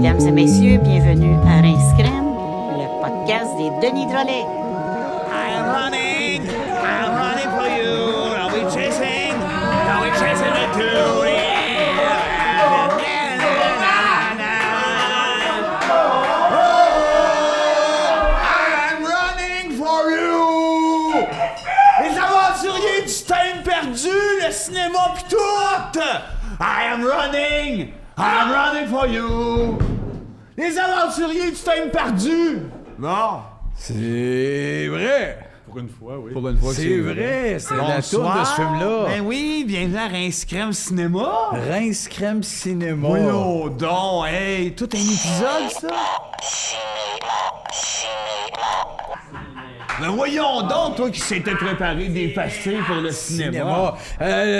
Mesdames et messieurs, bienvenue à Rince Crème, le podcast des Denis Drolet. I'm running for you. Are we chasing the two? I'm running for you. Les aventuriers du time perdu, le cinéma pis tout. I am running for you. Les aventuriers du time perdu. Bon. C'est vrai! Pour une fois, oui. Pour une fois, C'est vrai! C'est la tour de ce film-là! Ben oui, bienvenue à Rince Crème Cinéma! Rince Crème Cinéma! Voyons donc, hey, tout un épisode, ça? Ben voyons donc, toi qui s'étais préparé des pastilles pour le cinéma.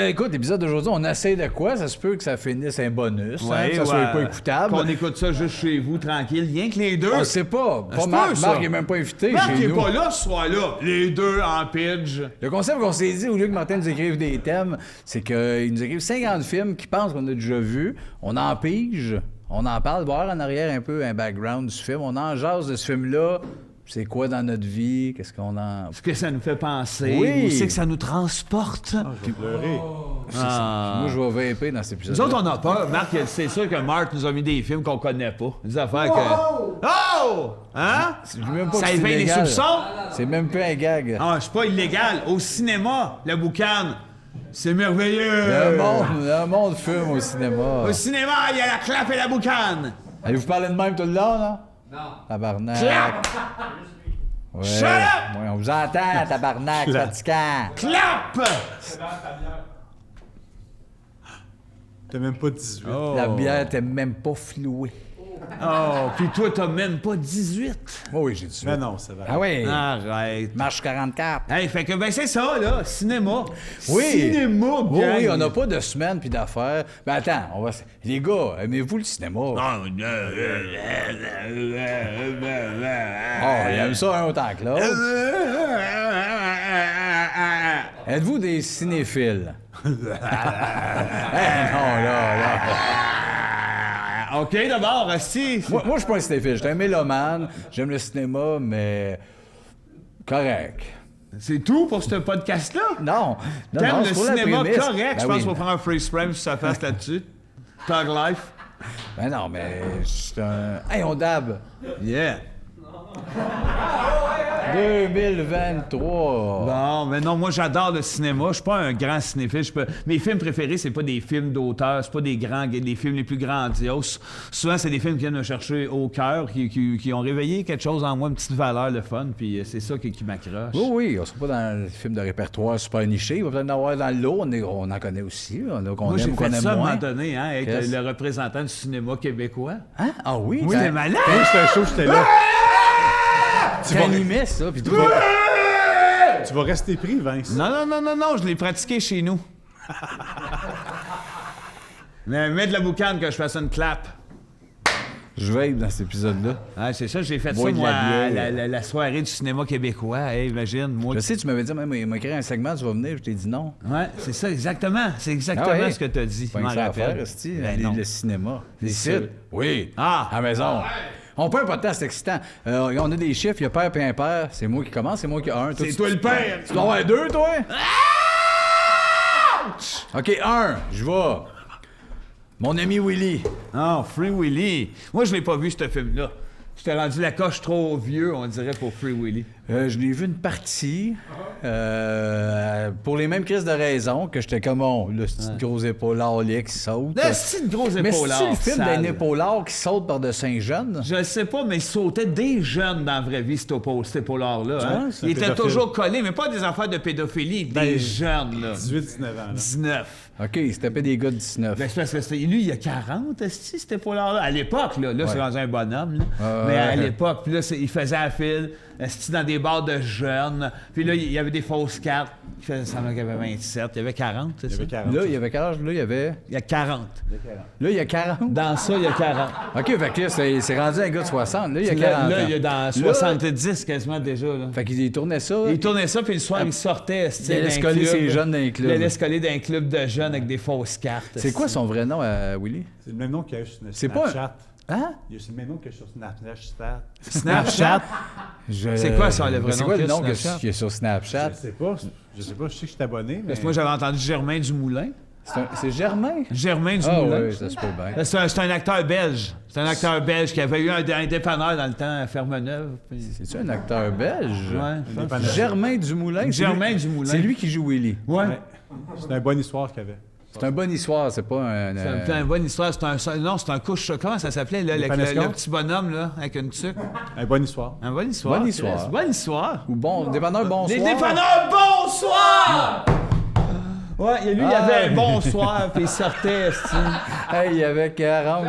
Écoute, l'épisode d'aujourd'hui, on essaie de quoi? Ça se peut que ça finisse un bonus, Ouais, que ça soit pas écoutable. Qu'on écoute ça juste chez vous, tranquille, rien que les deux. On sait pas. Ça se Marc, peut, ça. Marc est même pas invité Marc chez est nous. pas là ce soir-là. Les deux en pitch. Le concept qu'on s'est dit, au lieu que Martin nous écrive des thèmes, c'est qu'il nous écrive 50 films qu'il pense qu'on a déjà vus. On en pige, on en parle, voir en arrière un peu un background du film. On en jase de ce film-là. C'est quoi dans notre vie? Qu'est-ce qu'on en... Ce que ça nous fait penser. Oui. Où c'est que ça nous transporte. J'ai pleuré. Moi, je vais vaper dans cet épisode. Nous autres, on a peur. Marc, c'est sûr que Marc nous a mis des films qu'on connaît pas. Des affaires que... Oh! Hein? Même pas Ça que c'est éveille les illégal. soupçons? C'est même pas un gag. Ah, c'est pas illégal. Au cinéma, le boucan, c'est merveilleux. Le monde fume au cinéma. Au cinéma, il y a la clap et la boucane. Allez-vous parler de même tout le long, là? Non. Tabarnak. Clap! Ouais. Shut up! Ouais, on vous entend, tabarnak, fatigant. Clap! T'as même pas 18. La bière t'es même pas flouée. Oh, puis toi, t'as même pas 18. Oh oui, j'ai dit ça. Mais non, ça va. Ah oui? Arrête. Marche 44. Hey, fait que, ben, c'est ça, là, cinéma. Oui. Cinéma, Oui, gang. oui, on n'a pas de semaine puis d'affaires. Ben attends, on va... Les gars, aimez-vous le cinéma? Oh, il aime ça un autant que l'autre. Êtes-vous des cinéphiles? Non, là. OK, d'abord, si. Moi, je suis pas un cinéphile. Je suis un mélomane. J'aime le cinéma, mais... correct. C'est tout pour ce podcast-là? Non. T'aimes le c'est pour la cinéma prémisse. correct? Ben Je pense oui. qu'il faut prendre un freeze frame sur sa face là-dessus. Tug Life. Ben non, mais je suis un... Hey, on dab! Yeah. 2023. Bon, mais non, moi j'adore le cinéma. Je suis pas un grand cinéphile. Mes films préférés, c'est pas des films d'auteur, c'est pas des films les plus grandioses. Souvent, c'est des films qui viennent me chercher au cœur, qui ont réveillé quelque chose en moi, une petite valeur, le fun, puis c'est ça qui m'accroche. Oui, oui, on sera pas dans le film de répertoire super niché. Il va peut-être en avoir dans le lot. On en connaît aussi. On a qu'on Moi, j'ai aime ou qu'on fait aime ça à un moins. moment donné, hein, être Yes. le représentant du cinéma québécois. Hein? Ah oui? Oui, t'es malade! Moi, j'étais chaud, j'étais là. Tu animais ça, puis tu vas... Tu vas rester pris, Vince. Non, je l'ai pratiqué chez nous. Mais mets de la boucane que je fasse une clap. Je vape dans cet épisode-là. Ah, c'est ça, j'ai fait Bois ça, de moi, la bière. la soirée du cinéma québécois. Hey, imagine, moi. Je sais, tu m'avais dit, même, il m'a créé un segment, tu vas venir, je t'ai dit non. Ouais, c'est ça, exactement. C'est exactement Ah ouais? ce que tu as dit. Pas Je m'en ça à rappelle. faire, esti, Ben non. le cinéma. Les C'est sites? sûr. Oui. Ah! À la maison. On peut un podcast excitant. On a des chiffres, il y a père et impair. C'est moi qui commence, c'est moi qui ai un. C'est toi le père! Tu dois avoir deux, toi? OK, un, je vais. Mon ami Willy. Oh, Free Willy. Moi, je l'ai pas vu, ce film-là. Je t'ai rendu la coche trop vieux, on dirait, pour Free Willy. Je l'ai vu une partie. Pour les mêmes crises de raison que j'étais comme le petit gros épaulard là qui saute. Là, c'est une grosse Mais épaulard. c'est le film sale. d'un épaulard qui saute par-dessus un jeune? Je sais pas, mais il sautait des jeunes dans la vraie vie, cet épaulard-là. Hein? Ouais, c'est un Il était pédophile. toujours collé, mais pas des affaires de pédophilie, des jeunes, là. 18-19 ans. Là. 19. OK, il se tapait des gars de 19. Ben, c'est parce que lui, il y a 40, est-ce cet épaulard-là? À l'époque, là, c'est rendu un bonhomme, là. Mais à l'époque, puis là, il faisait la file, est-ce dans des bars de jeunes. Puis là, il y avait des fausses cartes. Il faisait semblant qu'il y avait 27. Il y avait 40, c'est Il y ça? avait 40. Là, il y avait quel âge? Là, il y avait... Il y a 40. Là, il y a 40. Dans ça, il y a 40. OK, fait que là, c'est rendu un gars de 60. Là, il y a 40 Là, ans. il y a dans 70 quasiment déjà, là. Fait qu'il tournait ça. Il tournait ça, puis le soir, il sortait. Il allait d'un coller club. ses jeunes dans les clubs. Il allait se coller dans un club de jeunes avec des fausses cartes. C'est quoi son vrai nom, Willy? C'est le même nom qu'il y a sur C'est pas Snapchat. Hein? C'est le même nom que sur Snapchat. Snapchat? C'est quoi ça, le vrai C'est nom quoi le que nom Snapchat? qu'il y a sur Snapchat? Je sais pas, je sais que je suis abonné, mais... Parce que moi, j'avais entendu Germain Dumoulin. C'est Germain? Germain Ah Dumoulin. oui, ça se peut bien. C'est un acteur belge. C'est un acteur belge qui avait eu un dépanneur dans le temps à Fermeneuve. Puis... C'est-tu un acteur belge? Ouais. Germain Dumoulin? Germain Dumoulin. C'est lui qui joue Willy. Ouais. C'est une bonne histoire qu'il y avait. C'est une bonne histoire, c'est pas un... C'est une bonne histoire. Non, c'est un couche... Comment ça s'appelait, là, le petit bonhomme, là, avec une tuque? Une bonne histoire. Une bonne histoire. Bonne histoire. C'est une bonne histoire. Ou bon, dépanneur bonsoir. Les dépanneurs, bonsoir! Ouais, lui, il avait un bonsoir, puis il sortait, Hey, il y avait 40.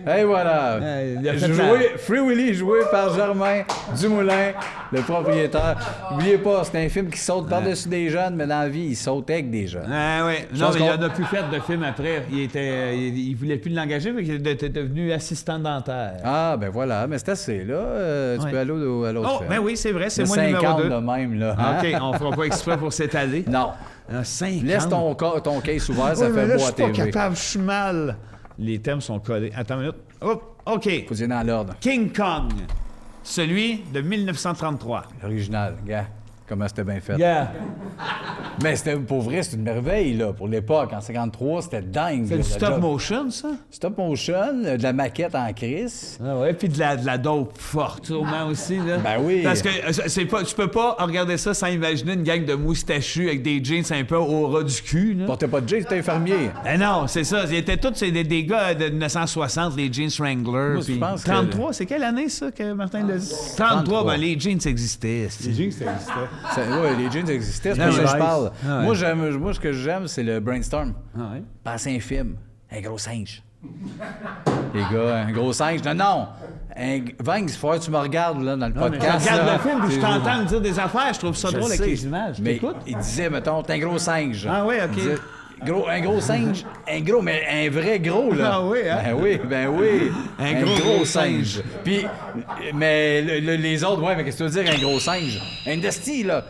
Hey, voilà. Il a fait Free Willy, joué par Germain Dumoulin, le propriétaire. N'oubliez pas, c'est un film qui saute par-dessus des jeunes, mais dans la vie, il saute avec des jeunes. Ah oui. Non, mais il en a plus fait de film après. Il voulait plus l'engager, mais il était devenu assistant dentaire. Ah, ben voilà, mais c'est assez, là. Tu peux aller à l'autre Oh, film. ben oui, c'est vrai, c'est Le moi le numéro 50 2. de même, là. OK, on fera pas exprès pour s'étaler. Non. 50. Laisse ton case ouvert, ça Ouais, mais fait là, beau je à suis pas TV. capable, je suis mal. Les thèmes sont collés. Attends une minute. Hop, OK. Faut dire dans l'ordre. King Kong. Celui de 1933. L'original, gars. Comment c'était bien fait. Yeah. Mais c'était, pour vrai, c'est une merveille, là. Pour l'époque, en 53, c'était dingue. C'est là, du le stop job. motion, ça? Stop motion, de la maquette en crise. Ah ouais, puis de la dope forte, sûrement aussi, là. Ben oui. Parce que c'est pas, tu peux pas regarder ça sans imaginer une gang de moustachus avec des jeans un peu au ras du cul, là. Portait pas de jeans, c'était infirmier. Ben non, c'est ça. Ils étaient tous des gars de 1960, les jeans Wrangler. Moi, je puis pense que- 33, c'est quelle année, ça, que Martin l'a dit? 33, ben les jeans existaient. Les jeans, ça existait. Ouais, les jeans existaient, c'est Ah pas ça ouais. que je parle. Ah ouais. Moi, ce que j'aime, c'est le brainstorm. Ah ouais? Passer un film. Un gros singe. Les gars, un gros singe. Non. Vince, il faut que tu me regardes là, dans le Non, mais je podcast. regarde là. le film puis je C'est- t'entends me dire des affaires. Je trouve ça Je drôle le avec sais. les images. Mais T'écoutes? il disait, mettons, t'es un gros singe. Ah oui, OK. Il disait, un gros singe. Un gros, mais un vrai gros, là. Ah oui, hein? Ben oui. Un gros singe. Puis, mais les autres, ouais, mais qu'est-ce que tu veux dire, un gros singe? Un desti, là.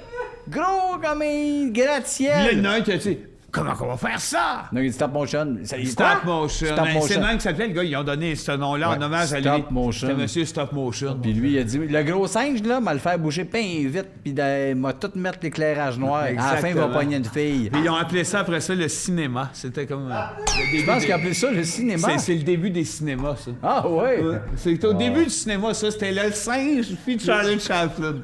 Gros comme un Là, gratte-ciel. il y en a un qui a dit comment qu'on va faire ça? Non, il dit stop motion. Stop motion. Stop Ben, motion. c'est le même qui s'appelait le gars. Ils ont donné ce nom-là en Ouais, hommage à lui. Stop motion. C'était Monsieur Stop Motion. Puis lui, il a dit, le gros singe, là, m'a le faire bouger bien vite, puis il m'a tout mettre l'éclairage noir. À la fin, il va Exactement. pogner une fille. Puis ils ont appelé ça après ça le cinéma. C'était comme. Le début Je pense des- qu'il a appelé ça le cinéma. C'est le début des cinémas, ça. Ah, ouais. C'est au début du cinéma, ça. C'était le singe puis Charlie Chaplin.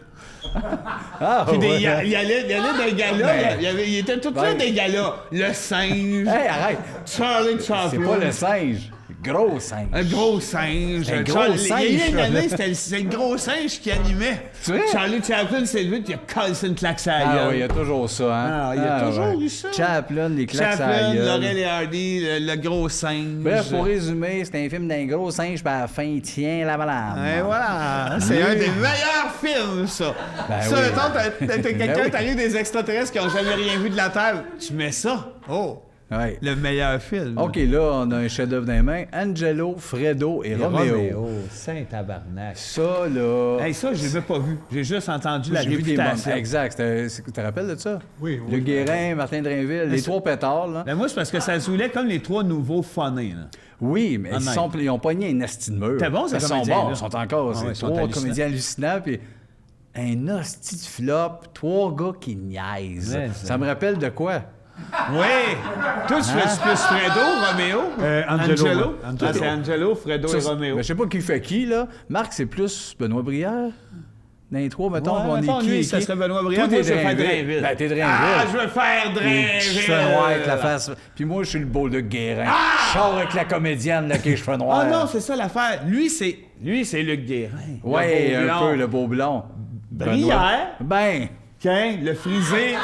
Ah, Puis ouais. il allait dans les galas. Il était tout là des galas. Le singe, Hey, arrête. Charlie Chaplin. C'est pas le singe. Gros singe. Un gros singe. Un gros singe, Il y a eu une ça. année, c'est le gros singe qui animait. C'est vrai? Charlie Chaplin s'est levé, puis il a cassé une claque sur la Ah, gueule. oui, il y a toujours ça, hein. Ah, il y a toujours eu ça. Chaplin, les claques à la Chaplin, gueule. Laurel et Hardy, le gros singe. Bref, pour résumer, c'est un film d'un gros singe, puis à la fin, il tient la balade. Et voilà, c'est un des meilleurs films, ça. Ben ça, oui. mettons, t'as quelqu'un, Ben oui. t'arrives des extraterrestres qui ont jamais rien vu de la Terre, tu mets ça. Oh, Ouais. le meilleur film. OK, là, on a un chef-d'œuvre dans les mains. Angelo, Fredo et Romeo. Saint-Tabarnak. Ça, là... Hey, ça, je l'ai même pas vu. J'ai juste entendu la J'ai vu des réputation. moments. Exact. Tu te rappelles de ça? Oui, oui. Le Guérin, Martin Drainville, les trois pétards, là. Ben moi, c'est parce que ça se voulait comme les trois nouveaux phonés, là. Oui, mais Honnête. ils ont pogné un asti de mur. C'était bon, ces Ils sont comédiens-là. bons, ils sont encore. Ah C'est ouais, ils sont trois hallucinants. comédiens hallucinants, puis un asti de flop, trois gars qui niaisent. Ouais, ça me rappelle de quoi? Oui! Toi, tu fais plus Fredo, Roméo? Angelo. Ah, c'est Angelo, Fredo et Ça, Roméo. ben, je sais pas qui fait qui, là. Marc, c'est plus Benoît Brière. Dans les trois, mettons, Ouais, on mettons, est qui? lui, et ça qui? serait Benoît Brière. Toi, Moi, t'es je vais faire Drainville. Drainville. Ben, t'es Drainville. Ah, je veux faire Les cheveux noirs avec la Drainville. face. Puis moi, je suis le beau de Guérin. Je sors avec la comédienne, là, avec les cheveux noirs. Ah non, c'est ça l'affaire. Lui, c'est Luc Guérin. Ouais, Le beau un blond. peu, le beau blond. Brière. Ben, Tiens, le frisé.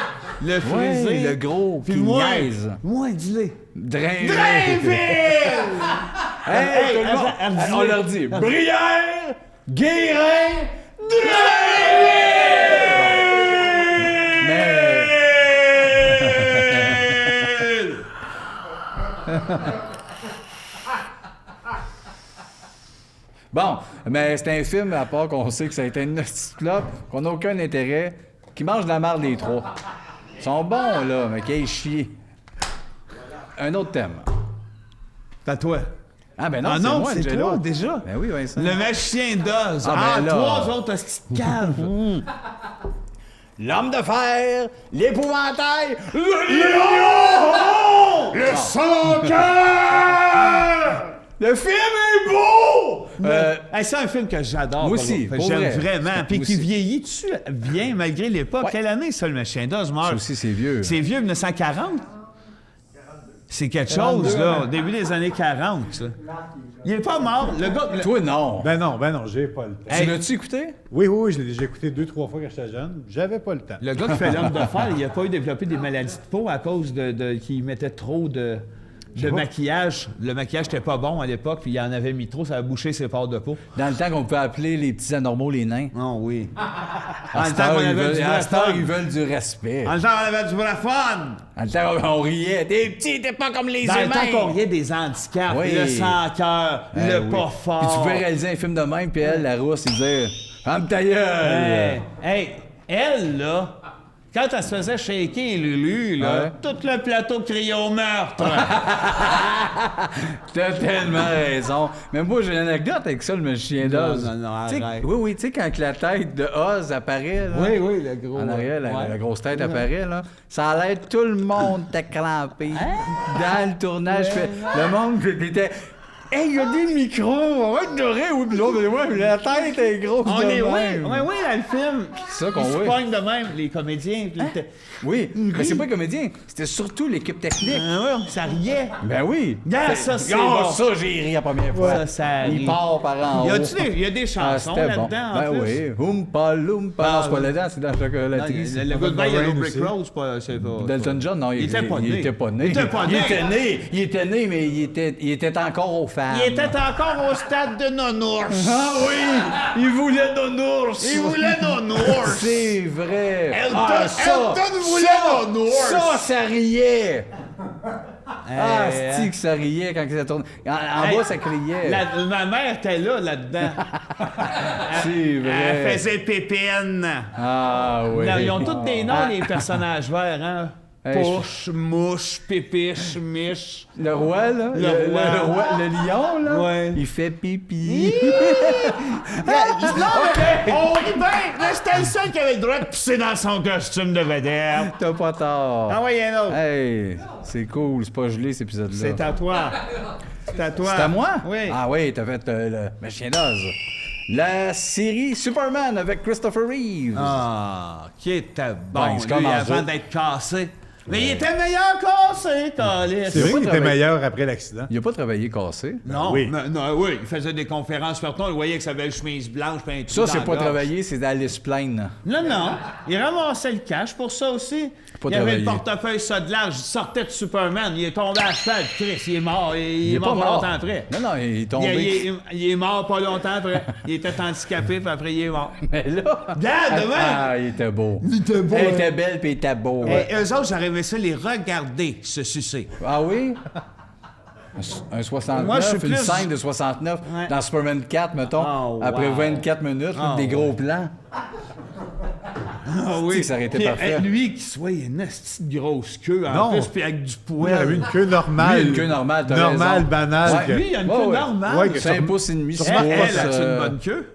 Le ouais, frisé. le gros Puis qui moi, niaise. moi, dis-le. Drainville. Drainville! Hey, tout le monde, Hey, on leur dit Brière, Guérin, mais bon, mais c'est un film à part qu'on sait que ça a été une petite flop, qu'on n'a aucun intérêt, qui mange de la marde les trois. Ils sont bons là, mais qu'ils chier. Un autre thème. T'as toi. Ah, ben non, Ah c'est non, moi, c'est Angelo. toi, déjà. Ben oui, Vincent. Le magicien d'Oz. Ah, ben là. 3 autres hosties de cave. L'homme de fer, l'épouvantail, Le sans-cœur! le film est beau! Hey, c'est un film que j'adore. Moi aussi, par pour contre. J'aime vrai. vraiment. Puis Moi qui aussi. vieillit-tu bien malgré l'époque? Ouais. Quelle année, ça, le magicien d'Oz meurt? Ça aussi, c'est vieux. C'est vieux, 1940? C'est quelque chose, là. Au début des années 40, ça. Il est pas mort. Le gars... Toi, non. Ben non, j'ai pas le temps. Tu l'as-tu écouté? Oui, je l'ai déjà écouté 2-3 fois quand j'étais jeune. J'avais pas le temps. Le gars qui fait l'homme de fer, il a pas eu développé des maladies de peau à cause de qu'il mettait trop de maquillage. Le maquillage n'était pas bon à l'époque, puis il en avait mis trop, ça a bouché ses pores de peau. Dans le temps qu'on peut appeler les petits anormaux les nains. Non, oui. À En cette temps heure, qu'on ils avait veulent- du à vrai cette heure, fun. ils veulent du respect. En temps, on avait du vrai fun. Dans le temps, on riait. T'es petit, t'es pas comme les Dans le humains. temps qu'on riait des handicaps, Oui. le sans-cœur, le oui. pas fort. Puis tu pouvais réaliser un film de même, puis elle, la rousse, il disait « Ferme ta gueule! Hey, elle, là, quand elle se faisait shaker Lulu, là, Ouais. tout le plateau criait au meurtre. T'as tellement raison. Mais moi, j'ai une anecdote avec ça, le magicien d'Oz. non, Tu sais, arrête. oui, tu sais, quand que la tête de Oz apparaît, là, oui, le gros. en arrière, la ouais. grosse tête apparaît, là, ça a l'air tout le monde était crampé. Dans le tournage, le monde était... Hey, il y a des micros, on va être doré ou de l'autre, mais ouais, la tête est grosse On de est, oui, même. dans le film. C'est ça qu'on Ils se voit. pognent de même, les comédiens. Puis Oui, mais c'est pas le comédien, c'était surtout l'équipe technique. ça riait. Ben oui. Regarde, ça, c'est Ah, bon. ça, j'ai ri la première fois. Ça Il rit. part par en haut. Il y a des chansons c'était là-dedans, en Ben plus. oui. Oompa Loompa. Non, c'est pas là-dedans, c'est dans Non, Chocolaterie. le Goodbye Yellow Rain Brick aussi. Road, c'est pas... Dalton John, non, il était pas né. Il était pas né. Il était pas né. Il était né, mais il était encore aux femmes. Il était encore au stade de Nonours. Ah oui! Il voulait Nonours! Il voulait Nonours. C'est vrai! Elton voulait Nonours. Ça riait! Ah, Hey, c'est que ça riait quand ça tournait. En Hey, bas, ça criait. ma mère était là-dedans. C'est vrai. Elle faisait pépine. Ah oui. Là, ils ont tous des noms, les personnages verts, hein? Hey, Pouche, mouche, pépiche, miche. Le roi, là. Le roi. Le lion, là. Ouais. Il fait pipi. On est bien! Mais c'était le seul qui avait le droit de pisser dans son costume de vedette. T'as pas tort. Ah oui, un autre. Hey, c'est cool, c'est pas gelé cet épisode-là. C'est à toi. C'est à toi. C'est à moi? Oui. Ah oui, t'as fait le Magicien d'Oz. La série Superman avec Christopher Reeve. Ah, qui était bon, Ben, c'est comme lui, en avant jeu. d'être cassé. Mais il était meilleur cassé, Calis. C'est vrai pas qu'il était travaillé. meilleur après l'accident. Il a pas travaillé cassé. Non, Oui. oui, il faisait des conférences partout, on le voyait avec sa belle chemise blanche, puis un trou Ça, dans c'est la pas gorge. travailler, c'est Alice Plaine. Non, il ramassait le cash pour ça aussi. Pas il avait le travaillé. portefeuille ça de large, il sortait de Superman, il est tombé à cheval, Chris, il est mort, il est mort pas longtemps après. Non, il est tombé. Il est mort pas longtemps après. Il était handicapé, puis après, il est mort. Mais là... Regarde, demain! Ah, il était beau. Il était beau, Elle hein. était belle, puis il était beau. Et eux autres, j'aurais aimé ça les regarder se sucer. Ah oui? Un 69, Moi, je suis une plus- scène de 69 Ouais. dans Superman 4, mettons, Oh, après wow. 24 minutes, Oh, des gros plans. Ah oui, ça aurait été Puis, parfait. Lui qui soit une petite grosse queue en Non. plus, puis avec du Oui, il avait poil. une queue normale. Lui, une queue normale, t'as Normale, raison. banale. Ouais. que- Lui, il a une Ouais, queue ouais. normale. Ouais, que 5 pouces et demi, 6 Elle, pouces. a-tu une bonne queue?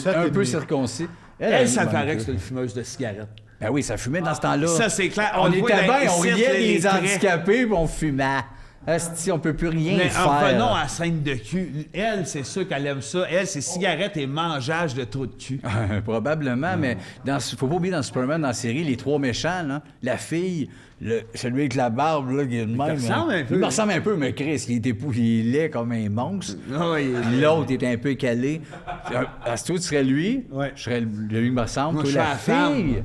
Un peu circoncis. Elle, ça a une bonne paraît que queue. c'est une fumeuse de cigarettes. Ben oui, ça fumait dans ce temps-là. Ça, c'est clair. On le était voit dans bien, les on sites, riait les des traits. handicapés, puis on fumait. Asti, on peut plus rien Mais en faire. revenons à la scène de cul. Elle, c'est sûr qu'elle aime ça. Elle, c'est cigarettes et mangeage de trous de cul. Probablement, mais faut pas oublier dans Superman, dans la série, les trois méchants, là, la fille, celui avec la barbe, là, qui est de même. ressemble un peu. Il me ressemble un peu, mais Chris, il est laid comme un monstre. Ah oui, Puis l'autre est un peu calé. Si toi, tu serais lui, Ouais. je serais lui qui me ressemble. Moi, Toi, je la serais la fille.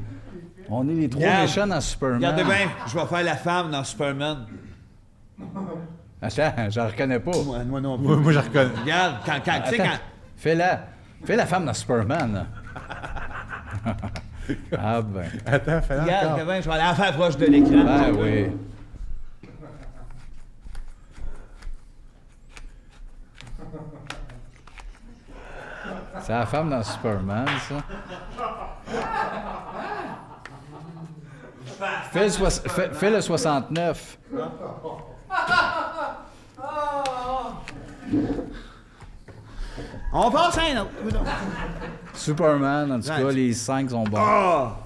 On est les trois Regarde. méchants dans Superman. Regardez bien, je vais faire la femme dans Superman. Attends, je la reconnais pas. Moi non plus. Moi, je reconnais. Regarde, tu sais, Attends, quand... Fais la femme dans Superman. Ah ben. Attends, fais-le Regarde, encore. Kevin, je vais aller la faire proche de l'écran. Ah oui. C'est la femme dans Superman, ça. Fais le 69. On passe à un autre. Superman, en tout cas, Ouais. les 5 sont bons. Ah!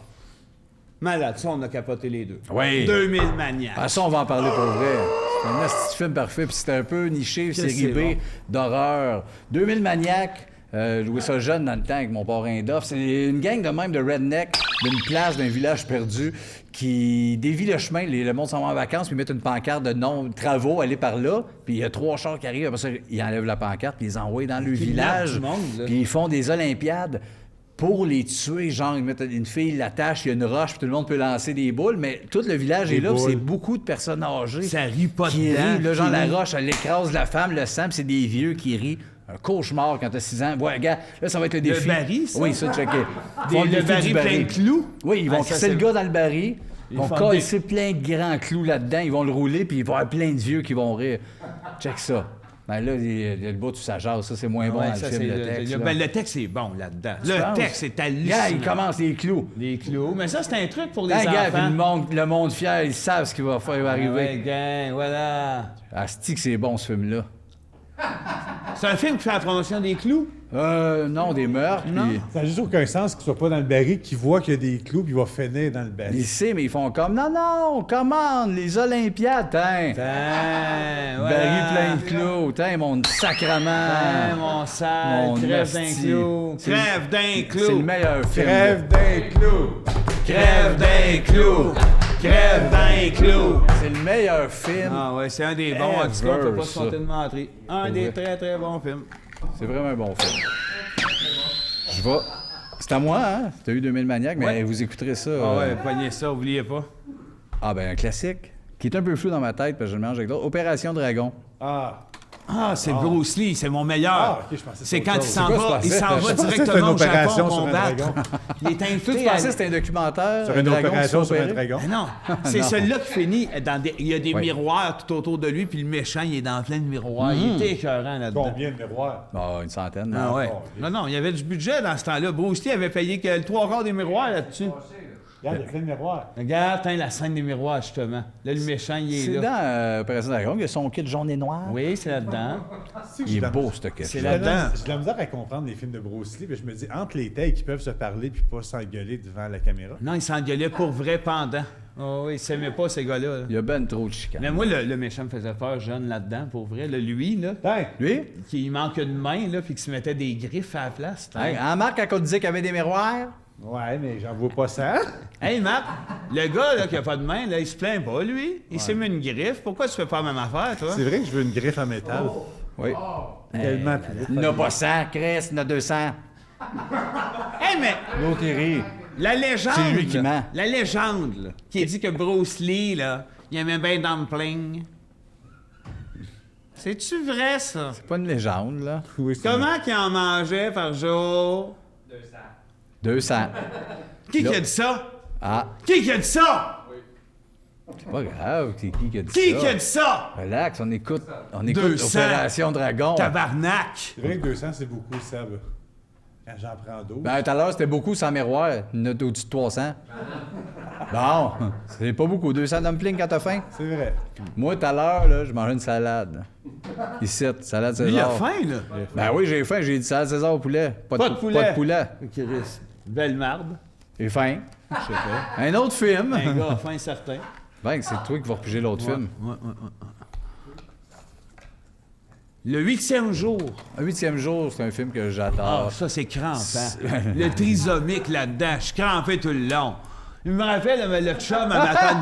Malade, ça, on a capoté les deux. Oui. 2000 maniaques. Ah, ça, on va en parler pour vrai. C'est un petit film parfait, puis c'était un peu niché, Que série c'est B, bon. d'horreur. 2000 maniaques. Je jouais ça jeune dans le temps avec mon parrain d'off. C'est une gang de même de redneck d'une place, d'un village perdu qui dévie le chemin. Le monde s'en va en vacances, puis ils mettent une pancarte de non-travaux, allez par là. Puis il y a 3 chars qui arrivent, après ça, ils enlèvent la pancarte, puis ils les envoient dans le village. du monde, là. Puis ils font des Olympiades pour les tuer. Genre, ils mettent une fille, l'attachent, il y a une roche, puis tout le monde peut lancer des boules, mais tout le village est là, puis boules. c'est beaucoup de personnes âgées. Ça rit pas Qui dedans. rient, là, genre Qui la rit. roche, elle écrase la femme, le sang, puis c'est des vieux qui rient. Un cauchemar quand t'as 6 ans. Ouais, gars, là, ça va être le défi. baril, ça? Oui, ça, checker. Des- Ils font le défi baril du plein de clous? Oui, ils vont Ah, ça, casser le c'est- gars dans le baril. Ils vont font casser plein de grands clous là-dedans. Ils vont le rouler, puis il va y avoir plein de vieux qui vont rire. Check ça. Ben là, il y a le bout, tout ça jase. Ça, c'est moins bon Ouais, dans le ça, film, c'est le texte. là. ben, le texte est bon là-dedans. Tu Le penses? texte est hallucinant. Gars, il commence les clous. Les clous. Mais ça, c'est un truc pour les Hein, gars, puis enfants. le monde fier, ils savent ce qui va faire arriver. Ouais, gang, voilà. Asti que c'est bon, ce film-là. C'est un film qui fait la promotion des clous? Non, des meurtres. Non. puis- Ça n'a juste aucun sens qu'il soit pas dans le baril, qu'il voit qu'il y a des clous, puis il va finir dans le baril. Il sait, mais ils font comme non, commande, les Olympiades, tiens. Ben, voilà. Baril plein de clous, tiens, mon sacrement. Ben, mon sale, Mon crève d'un asti. clou. C'est- Crève d'un clou. C'est le meilleur film. Crève d'un clou! Crève d'un clou. Crève d'un clou. C'est le meilleur film. Ah ouais, c'est un des bons. En tout cas, on peut pas se ça. compter de mentir. Un des vrai. très, très bons films. C'est vraiment un bon film. Je vais. C'est à moi, hein? T'as eu 2000 maniaques, mais Ouais. vous écouterez ça. Ah ouais, poignez ça, oubliez pas. Ah ben, un classique. Qui est un peu flou dans ma tête, parce que je le mélange avec d'autres. Opération Dragon. Ah! Ah, c'est Bruce Lee, c'est mon meilleur. Ah, ok, je pensais que c'est c'était quand autre il chose. s'en C'est quoi, va, tu il s'en pensais? va Je pensais que c'était directement une au Japon opération sur un combattre. dragon. Il est Toi, tu invité pensais à... que c'était un documentaire? Sur un une dragon opération sur un opéré? dragon. Mais non, c'est Non. celui-là qui finit dans des... Il y a des Oui. miroirs tout autour de lui, puis le méchant, il est dans plein de miroirs. Il était écœurant là-dedans. Combien de miroirs? Ah, une centaine. Ah non? ouais. Non, il y avait du budget dans ce temps-là. Bruce Lee avait payé que le 3/4 des miroirs là-dessus. Regarde, il y a plein de miroirs. Regarde, tiens, la scène des miroirs, justement. Là, le méchant, il est C'est là. dans Opération Dragon, il a son kit jaune et noir. Oui, c'est là-dedans. Il est beau, ce kit. C'est J'ai là-dedans. de la misère à comprendre les films de Bruce Lee, puis je me dis, entre les takes, ils peuvent se parler puis pas s'engueuler devant la caméra. Non, il s'engueulait pour vrai pendant. Oh, oui, il s'aimait pas, ces gars-là. là. Il y a ben trop de chicanes. Mais moi, le méchant me faisait peur jeune là-dedans, pour vrai. Là, lui, là, Tiens! Lui? qui manque une main, là, puis qui se mettait des griffes à la place. Hey, en Marc, quand on disait qu'il y avait des miroirs, Ouais, mais j'en vois pas ça. Hey, Matt, le gars là, qui a pas de main, là, il se plaint pas, lui. Il s'est mis une griffe. Pourquoi tu fais pas la même affaire, toi? C'est vrai que je veux une griffe en métal. oui. Tellement plus vite. Il n'a pas 100, Chris, il en a 200. Hey, mais L'autre, il rit. la légende. C'est lui qui là, ment. La légende, là, qui dit que Bruce Lee, là, il aimait bien dumpling. C'est-tu vrai, ça? C'est pas une légende, là. Oui, c'est Comment qu'il en mangeait par jour? 200. Qui a dit ça? Ah, Qui a dit ça? c'est pas grave. C'est qui a dit Qui ça? a dit ça? Relax, on écoute 200. Opération Dragon. Tabarnak! C'est vrai que 200, c'est beaucoup, Seb. Quand j'en prends 12. Ben, tout à l'heure, c'était beaucoup sans miroir. Il y en a au-dessus de 300. Bon, c'est pas beaucoup. 200 dumplings quand t'as faim. C'est vrai. Moi, tout à l'heure, là, je mangeais une salade. Ici, salade César. Lui, il a faim, là. Ben oui, j'ai faim. J'ai dit salade César au poulet. Pas de poulet. Pas de poulet. Chris, belle marde. J'ai faim. Je sais pas. Un autre film. Un gars a faim certain. Ben, c'est toi qui vas repiger l'autre film. Ouais. Le 8e jour. Un 8e jour, c'est un film que Ah, j'adore. ça, c'est crampant. Le trisomique là-dedans, je suis crampé tout le long. Il me rappelle le chum à ma tante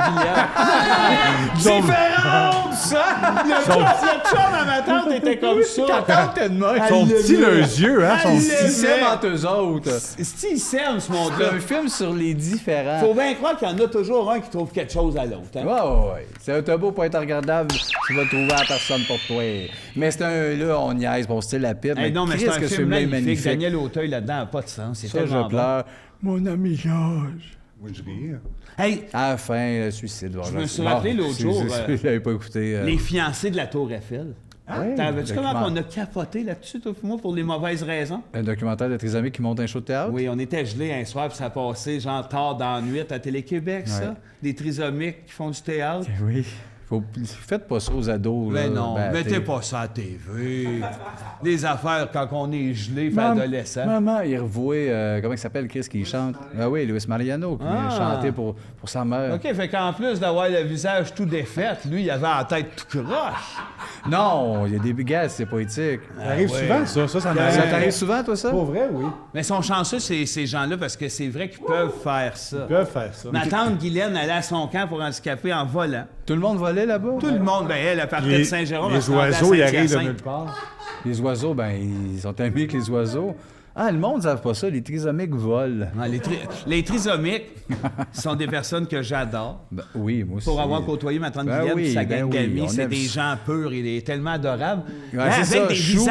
Guillaume. Différente, ça! Le chum à ma tante était comme ça. Ta tante est de même. Elle Ils sont le petits, met. leurs yeux, hein? Elle Sont le petits. Ils s'aiment met. entre eux autres. C'est il s'aime, ce C'est monde-là. un film sur les différents. Faut bien croire qu'il y en a toujours un qui trouve quelque chose à l'autre. Hein? Ouais. C'est un beau pour être regardable. Tu vas trouver la personne pour toi. Mais c'est un. Là, on niaise pour style la pipe. Hey, non, mais Christ, c'est un que ce film film-là est magnifique. Daniel Auteuil là-dedans n'a pas de sens. C'est Ça, tellement je pleure. Mon ami Georges. Moi, je ris. bon. Hey, À la fin, le suicide. Je me suis rappelé l'autre jour, Je l'avais pas écouté. les fiancés de la Tour Eiffel. Ouais, T'avais-tu comment document- on a capoté là-dessus, toi et moi, pour les mauvaises raisons? Un documentaire de trisomique qui monte un show de théâtre? Oui, on était gelés un soir, puis ça passait genre tard dans la nuit à Télé-Québec, ça. Ouais. Des trisomiques qui font du théâtre. Oui. Faites pas ça aux ados. Mais là. non, Ben, mettez t'es- pas ça à TV. Les affaires quand on est gelé, fait adolescent. Maman, il revouait, comment il s'appelle, Chris, qui chante? Ah oui, Luis Mariano, qui chantait pour sa mère. OK, fait qu'en plus d'avoir le visage tout défait, lui, il avait la tête tout croche. Non, il y a des gars, c'est pas éthique. Ça arrive souvent, ça. Ça Ça m'arrive. t'arrive souvent, toi, ça? Pour vrai, oui. Mais sont chanceux, ces gens-là, parce que c'est vrai qu'ils peuvent faire ça. Ils peuvent faire ça. Ma tante Guylaine allait à son camp pour handicapés en volant. Tout le monde volait là-bas? Tout le monde, ben elle partait de Saint-Jérôme. elle Les se rendait à oiseaux, ils arrivent de Saint-Hyacinthe. nulle part. Les oiseaux, ben, ils sont amis avec les oiseaux. Ah, le monde ne savent pas ça, les trisomiques volent. Ouais, les trisomiques sont des personnes que j'adore. Ben, oui, moi aussi. Pour avoir côtoyé ma tante Ben Guylaine oui, et sa ben gang oui, d'amis, on c'est aime des ça. gens purs, il est tellement adorable. Ouais, Hein, c'est avec ça, chou,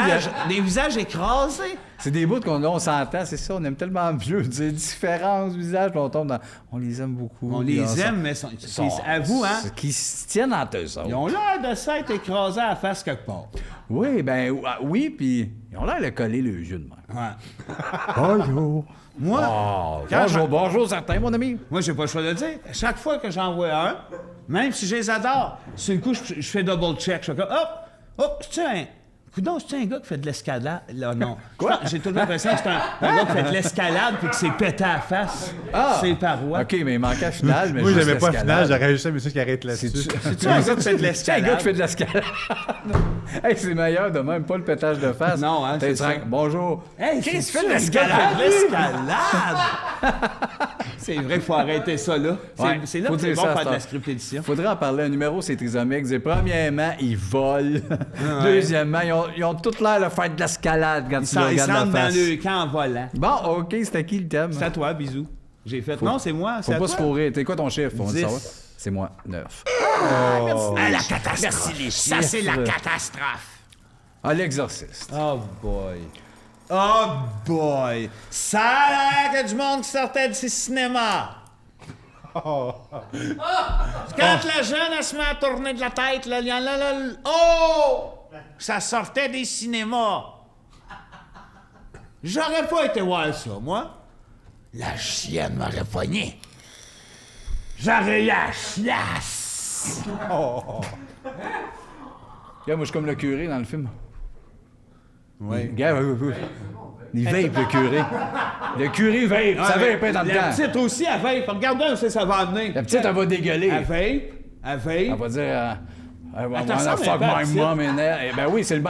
des visages écrasés. C'est des bouts qu'on s'entend, c'est ça, on aime tellement mieux dire différents visages, puis on tombe dans... On les aime beaucoup. On puis les aime, mais à vous, hein? Qui se tiennent entre eux autres. Ils ont l'air de s'être écrasés à la face quelque part. Oui, ben oui, puis ils ont l'air de coller le yeux de même. Ouais. Bonjour. Moi, quand Bonjour certains, mon ami. moi, j'ai pas le choix de le dire. Chaque fois que j'en vois un, même si je les adore, sur le coup, je fais double check. Je fais comme, hop, c'est un. Coudon, c'est un gars qui fait de l'escalade? Là, non. Quoi? J'ai toujours l'impression que c'est un gars qui fait de l'escalade puis qui s'est pété à la face. Ses parois. OK, mais il manquait la finale, mais Moi, juste j'aimais pas la l'escalade. finale, j'aurais juste aimé ça qui arrête là-dessus. C'est-tu un gars qui fait de C'est un gars qui l'escalade? fait de l'escalade. Hey, c'est meilleur de même, pas le pétage de face. Non, hein, T'es c'est ça. Bonjour. Hey, Qu'est-ce c'est que tu fais de un gars qui l'escalade? fait de l'escalade? C'est vrai qu'il faut arrêter ça, là. Ouais, C'est là faut que c'est dire bon ça de à faire de ce la temps. script édition. Faudrait en parler. Un numéro, c'est trisomique. C'est premièrement, ils volent. Deuxièmement, ils ont tout l'air de faire de l'escalade quand tu leur Ils regardes rentrent la dans face. le camp en volant. Bon, OK, c'était qui le thème? C'est à toi, bisous. J'ai fait. Non, c'est moi. C'est Faut à pas toi. se fourrer. T'es quoi ton chiffre? On veut le 10. savoir. C'est moi, 9. Ah, la catastrophe. Merci, Ça, c'est la chiffres. catastrophe. Ah, l'exorciste. Oh boy. Oh boy. Ça a l'air qu'il y a du monde qui sortait de ces cinémas. Quand la jeune, elle se met à tourner de la tête, là, il y en a là. Oh! Ça sortait des cinémas. J'aurais pas été voir ça, moi. La chienne m'aurait pogné. J'aurais eu la chiasse. Regarde, moi, je suis comme le curé dans le film. Oui. Regarde, il vape, le curé. Le curé vape, ça vape pas dans le La temps. petite aussi, elle vape. Regardez où ça va amener. La petite, elle va dégueuler. Elle vape. Elle vape. Elle va dire... I wanna ressemble fuck un peu à my petite. mom and elle. Ben oui, cette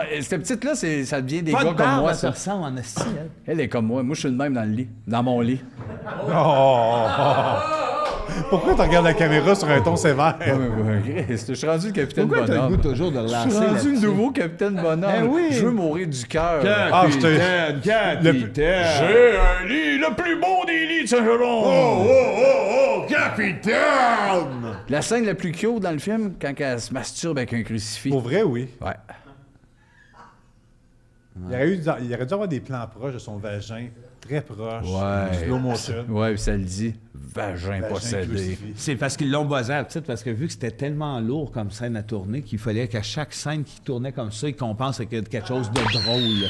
petite-là, ça devient des Pas gars de comme barbe, moi, elle se ça. ressemble en esti, elle. Elle est comme moi. Moi, je suis le même dans le lit. Dans mon lit. Pourquoi tu regardes la caméra sur un ton sévère? Je suis rendu le capitaine Pourquoi t'as le Bonhomme. goût toujours de Je relancer suis rendu le là-dessus? nouveau capitaine Bonhomme. Ben oui. Je veux mourir du cœur. Capitaine. J'ai un lit, le plus beau des lits de Saint-Jérôme. Oh, capitaine! La scène la plus cute dans le film, quand elle se masturbe avec un crucifix. Pour vrai, oui. Ouais. Il aurait dû avoir des plans proches de son vagin, très proches. Ouais. Slow motion. Ouais, puis ça le dit. Vagin possédé. crucifié. C'est parce qu'ils l'ont basé à la petite, parce que vu que c'était tellement lourd comme scène à tourner, qu'il fallait qu'à chaque scène qui tournait comme ça, ils compensent avec quelque chose de drôle.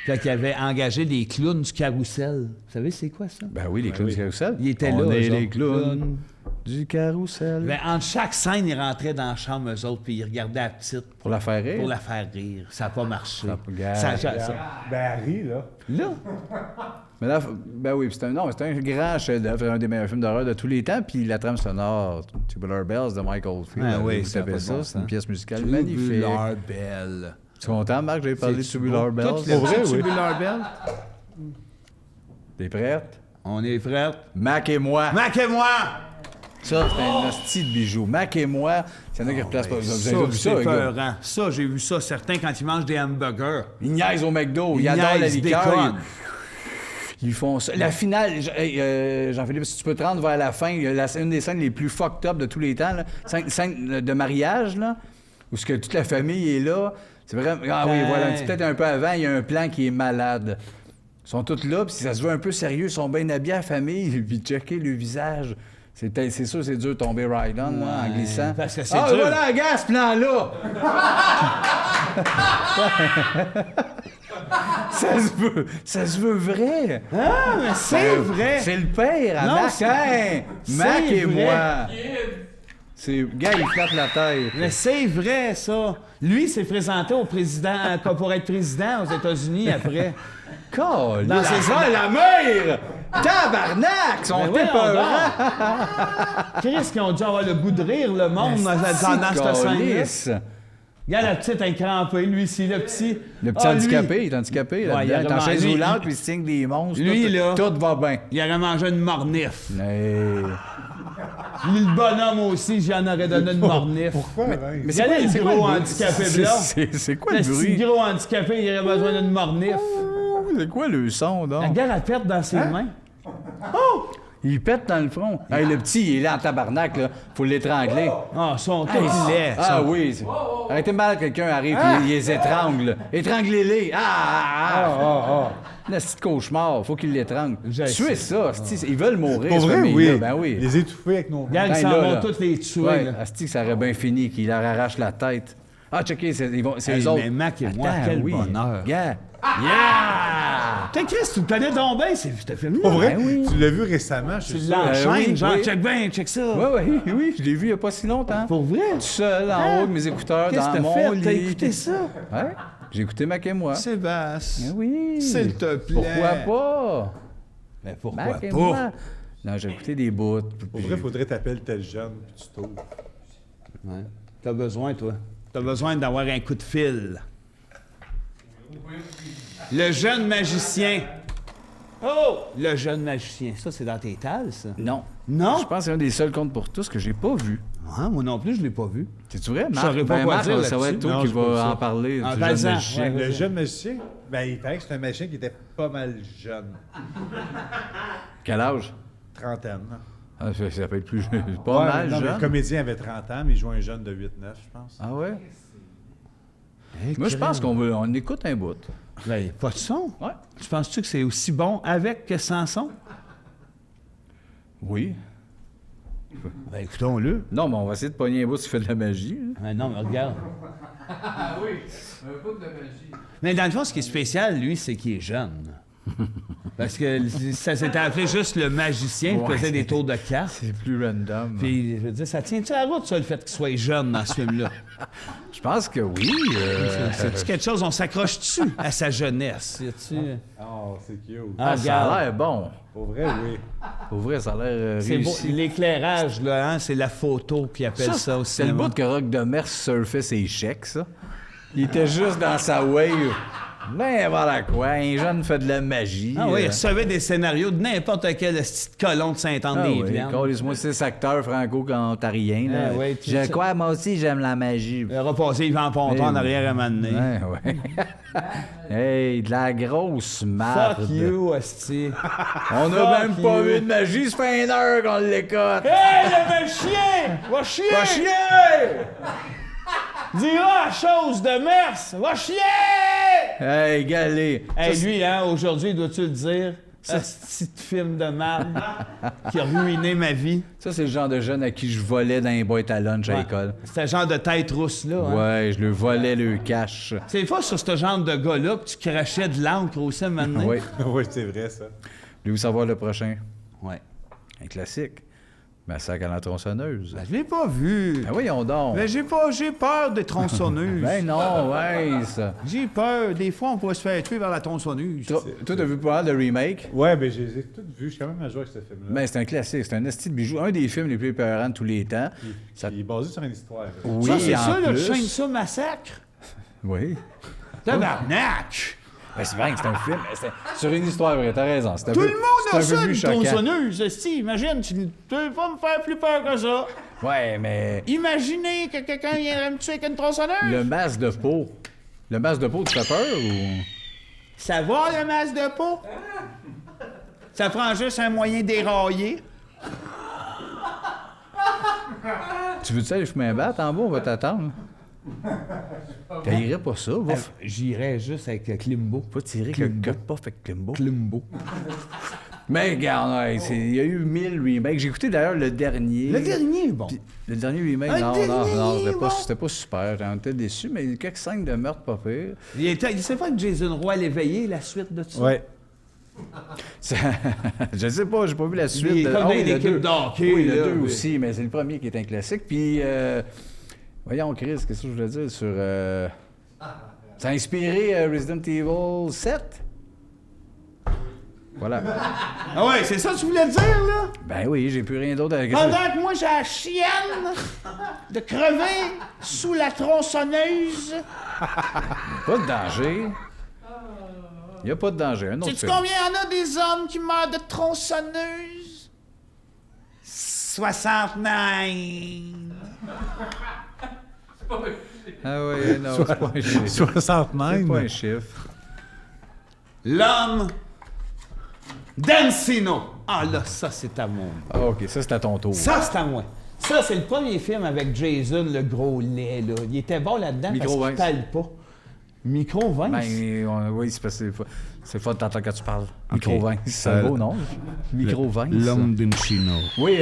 Fait qu'ils avaient engagé des clowns du carrousel. Vous savez, c'est quoi ça? Ben oui, les clowns du carrousel. Ils étaient On là, est eux les autres. clowns du carrousel. Ben, entre chaque scène, ils rentraient dans la chambre, eux autres, puis ils regardaient la petite Pour la faire rire. pour la faire rire. Ça n'a pas marché. regarde. Ben, Harry, là. Là, Mais là, ben oui, c'est un grand chef-d'œuvre, un des meilleurs films d'horreur de tous les temps. Puis la trame sonore, Tubular Bells de Mike Oldfield. Ah oui, vous ça a savez pas de ça, bon c'est une sens. pièce musicale magnifique. Tubular Bell. Tu es content, Marc, j'avais parlé de C'est-tu Tubular beau? Bells? Toi, tu l'aimes-tu, vrai, oui. Tubular Bell? T'es prête? On est prêts. Mac et moi. Mac et moi! Ça, c'est un hostie de bijou. Mac et moi, s'il y en a qui replacent pas. Vous avez Ça, vu ça, c'est les gars? peurant. Ça, j'ai vu ça, certains, quand ils mangent des hamburgers. Ils niaisent au McDo, ils Ils adorent la niaisent, liqueur. déconnent. Ils font ça. La finale, Jean-Philippe, si tu peux te rendre vers la fin, une des scènes les plus fucked up de tous les temps, là, scène de mariage, là, où ce que toute la famille est là. C'est vraiment. Ah oui, Ben. voilà, peut-être un peu avant, il y a un plan qui est malade. Ils sont tous là, puis ça se veut un peu sérieux, ils sont bien habillés à la famille, puis checker le visage. C'est sûr, c'est dur de tomber right on, là, en Ouais, glissant. parce que c'est ah, dur. voilà, gars, ce plan-là! Ça se veut vrai! Ah, mais c'est vrai! C'est le père à Non, Mac. c'est- Hein? c'est Mac et vrai. moi. Gars, il flatte la tête. Mais c'est vrai, ça. Lui s'est présenté au président, pour être président aux États-Unis après. Caliste. Dans ses- la mère! Tabarnak! Ils sont Mais voyons épeurants! Qu'est-ce qu'ils ont dû avoir le goût de rire, le monde, dans cette scène-là? Calisse. Regarde la petite incrampée, lui ici, le petit. Le petit Ah, lui, handicapé, il est handicapé. Ouais, Là-dedans. il Il est en a chaise vraiment- roulante, lui- puis il signe des monstres. Lui, tout, là- tout va bien. Il aurait mangé une mornif. Hey. Lui, le bonhomme aussi, j'en aurais donné une mornif. Pourquoi, Vince? Mais c'est Regardez quoi- le gros handicapé blanc. C'est quoi le Le petit bruit? gros handicapé, il aurait besoin d'une mornif. C'est quoi le son, donc? Regarde, elle pète dans ses mains. Il pète dans le front. Hey, le petit, il est là en tabarnak, là. Faut l'étrangler. Ah, son Hey, tout laid. Ah oui. Arrêtez mal, quelqu'un arrive et il les étrangle. Étranglez-les. Le petit cauchemar, faut qu'il l'étrangle. Je Tuez ça, asti, ils veulent mourir. Pour cette vrai, famille-là. oui. Ben oui. Les étouffer avec nos mains. Regarde, ils Ben s'en là, vont là. tous les tuer. Ouais, là. asti, ça aurait bien fini qu'il leur arrache la tête. Ah, checkez, c'est Hey, eux autres. mais Mac et moi, Attends, quel oui. bonheur. Gars. Yeah! T'es Chris, tu le connais donc bien, ce film-là. Pour vrai? Ben oui. Tu l'as vu récemment, je Tu suis sûr. l'enchaînes, oui, genre, oui. check bien, check ça. Oui, je l'ai vu il n'y a pas si longtemps. Pour vrai? Tout seul, en haut de mes écouteurs, Qu'est-ce que dans t'as mon fait? lit. T'as écouté ça? Ouais, j'ai écouté Mac et moi. Sébastien. Ben oui. S'il te plaît. Pourquoi pas? Mais pourquoi Mac et pas? moi. Non, j'ai écouté des bouts. Pour vrai, faudrait t'appeler tel jeune, puis tu t'ouvres. Ouais. T'as besoin, toi. T'as besoin d'avoir un coup de fil. Le jeune magicien. Oh! Le jeune magicien. Ça, c'est dans tes tales, ça? Non. Non? Je pense que c'est un des seuls contes pour tous que j'ai pas vu. Ah, moi non plus, je l'ai pas vu. C'est-tu vrai, Marc? saurais pas quoi Marc, dire ça va être là-dessus. toi Non, qui j'ai pas vu va ça. en parler En du parle-en. jeune magicien. Ouais. Le jeune magicien, ben, il paraît que c'est un magicien qui était pas mal jeune. Quel âge? Trentaine. Ah, ça peut être plus pas mal non, mais jeune. le comédien avait 30 ans, mais il jouait un jeune de 8-9, je pense. Ah ouais? Moi, je pense qu'on écoute un bout. Ben, pas de son. Ouais. Tu penses-tu que c'est aussi bon avec que sans son? Oui. Ben, écoutons-le. Non, mais on va essayer de pogner un bout qui fait de la magie. hein. Ben non, mais regarde. Ah oui, un bout de magie. Mais dans le fond, ce qui est spécial, lui, c'est qu'il est jeune. Parce que ça s'était appelé juste le magicien qui Ouais. faisait des tours de cartes. C'est plus random. Puis, je veux dire, ça tient-tu la route, ça, le fait qu'il soit jeune dans ce film-là? Je pense que oui. C'est-tu quelque chose, on s'accroche-tu à sa jeunesse? Y a-tu- Oh, c'est cute. Ah, ça a l'air bon. Pour vrai, oui. Pour vrai, ça a l'air C'est beau. réussi. L'éclairage, là, hein, c'est la photo qui appelle ça au C'est le cinéma. bout que Rock de Mer surfait ses chèques, ça. Il était juste dans sa wave. Ben voilà quoi, un jeune fait de la magie. Ah oui, il recevait des scénarios de n'importe quel petite colon de Saint-Anne-des-Plaines. Moi, c'est 6 acteurs franco-ontariens. là. Ah ouais, tu Je sais. crois, moi aussi, j'aime la magie. Il a repassé Yvan Ponton en arrière à m'amener. Ouais. Hey, de la grosse marde. Fuck you, hostie. On a même pas you. vu de magie, ça fait une heure qu'on l'écoute. Hey, le chien! Va chier! Va chier! Dira la chose de mers! Va chier! Hey, galé. Hey, lui, hein, aujourd'hui, dois-tu le dire? Ce petit film de merde qui a ruiné ma vie. Ça, c'est le genre de jeune à qui je volais dans les boîtes à lunch à l'école. C'est un genre de tête rousse, là. Hein? Ouais, je le volais le cash. C'est pas sur ce genre de gars-là que tu crachais de l'encre aussi maintenant. Oui. Oui, c'est vrai, ça. Voulez-vous savoir le prochain? Ouais. Un classique. Massacre à la tronçonneuse. Ben, je l'ai pas vu. Ben voyons donc. Mais j'ai peur des tronçonneuses. Ben non, ouais, ça. J'ai peur. Des fois, on pourrait se faire tuer vers la tronçonneuse. Toi, t'as vu pas mal de remake? Ouais, ben, je les ai toutes vues. Je suis quand même à jouer avec ce film-là. Ben, c'est un classique, c'est un esti de bijou. Un des films les plus épeurants de tous les temps. Ça- Il est basé sur une histoire. Oui, Ça, c'est en ça, le plus. chaîne ça massacre? Oui. Tabarnak! Ben, c'est vrai que c'est un film. C'est sur une histoire vraie, t'as raison. C'est un Tout peu- le monde c'est a un peu ça, plus une choquant. tronçonneuse. esti. Imagine, tu ne peux pas me faire plus peur que ça. Ouais, mais Imaginez que quelqu'un viendrait me tuer avec une tronçonneuse. le masque de peau. Le masque de peau, tu fais peur ou. Ça va, le masque de peau? Ça prend juste un moyen déraillé. Tu veux-tu aller fumer un bat en bas? On va t'attendre. T'irais pas ça, va. J'irais juste avec Klimbo. Pas tirer que le cut-puff avec Klimbo. Klimbo. Mais regarde, ouais, il y a eu 1000 remakes. J'ai écouté d'ailleurs le dernier. Le dernier, bon. Puis, le dernier remake, Un non, dernier, bon. c'était pas super. J'en étais déçu, mais quelques scènes de meurtre pas pire. Il s'est fait que Jason Roy l'éveillé, la suite de ça. Ouais. Je sais pas, j'ai pas vu la suite. Il est comme dans oui, le l'équipe 2. d'hockey, Oui, le là, 2 oui. aussi, mais c'est le premier qui est un classique. Puis, voyons, Chris, qu'est-ce que je voulais dire sur... Ça a inspiré Resident Evil 7? Voilà. Ah ouais, c'est ça que tu voulais dire, là? Ben oui, j'ai plus rien d'autre à... Pendant que moi, j'ai la chienne de crever sous la tronçonneuse. Pas de danger. Il n'y a pas de danger. Un autre Sais-tu film. combien il y en a des hommes qui meurent de tronçonneuse? 69. Ah oui, non, c'est pas un chiffre. 69. C'est pas un chiffre. L'homme d'Encino. Ah là, ça, c'est à moi. Ah, OK, ça, c'est à ton tour. Ça, c'est à moi. Ça, c'est le premier film avec Jason, le gros lait, là. Il était bon là-dedans Micro parce qu'il Vince. pèle pas. Micro Vince? Ben, oui, c'est parce que c'est fun de t'entendre quand tu parles. OK. Micro-Vince. C'est beau, non? Micro-Vince. L'homme d'une chino. Oui,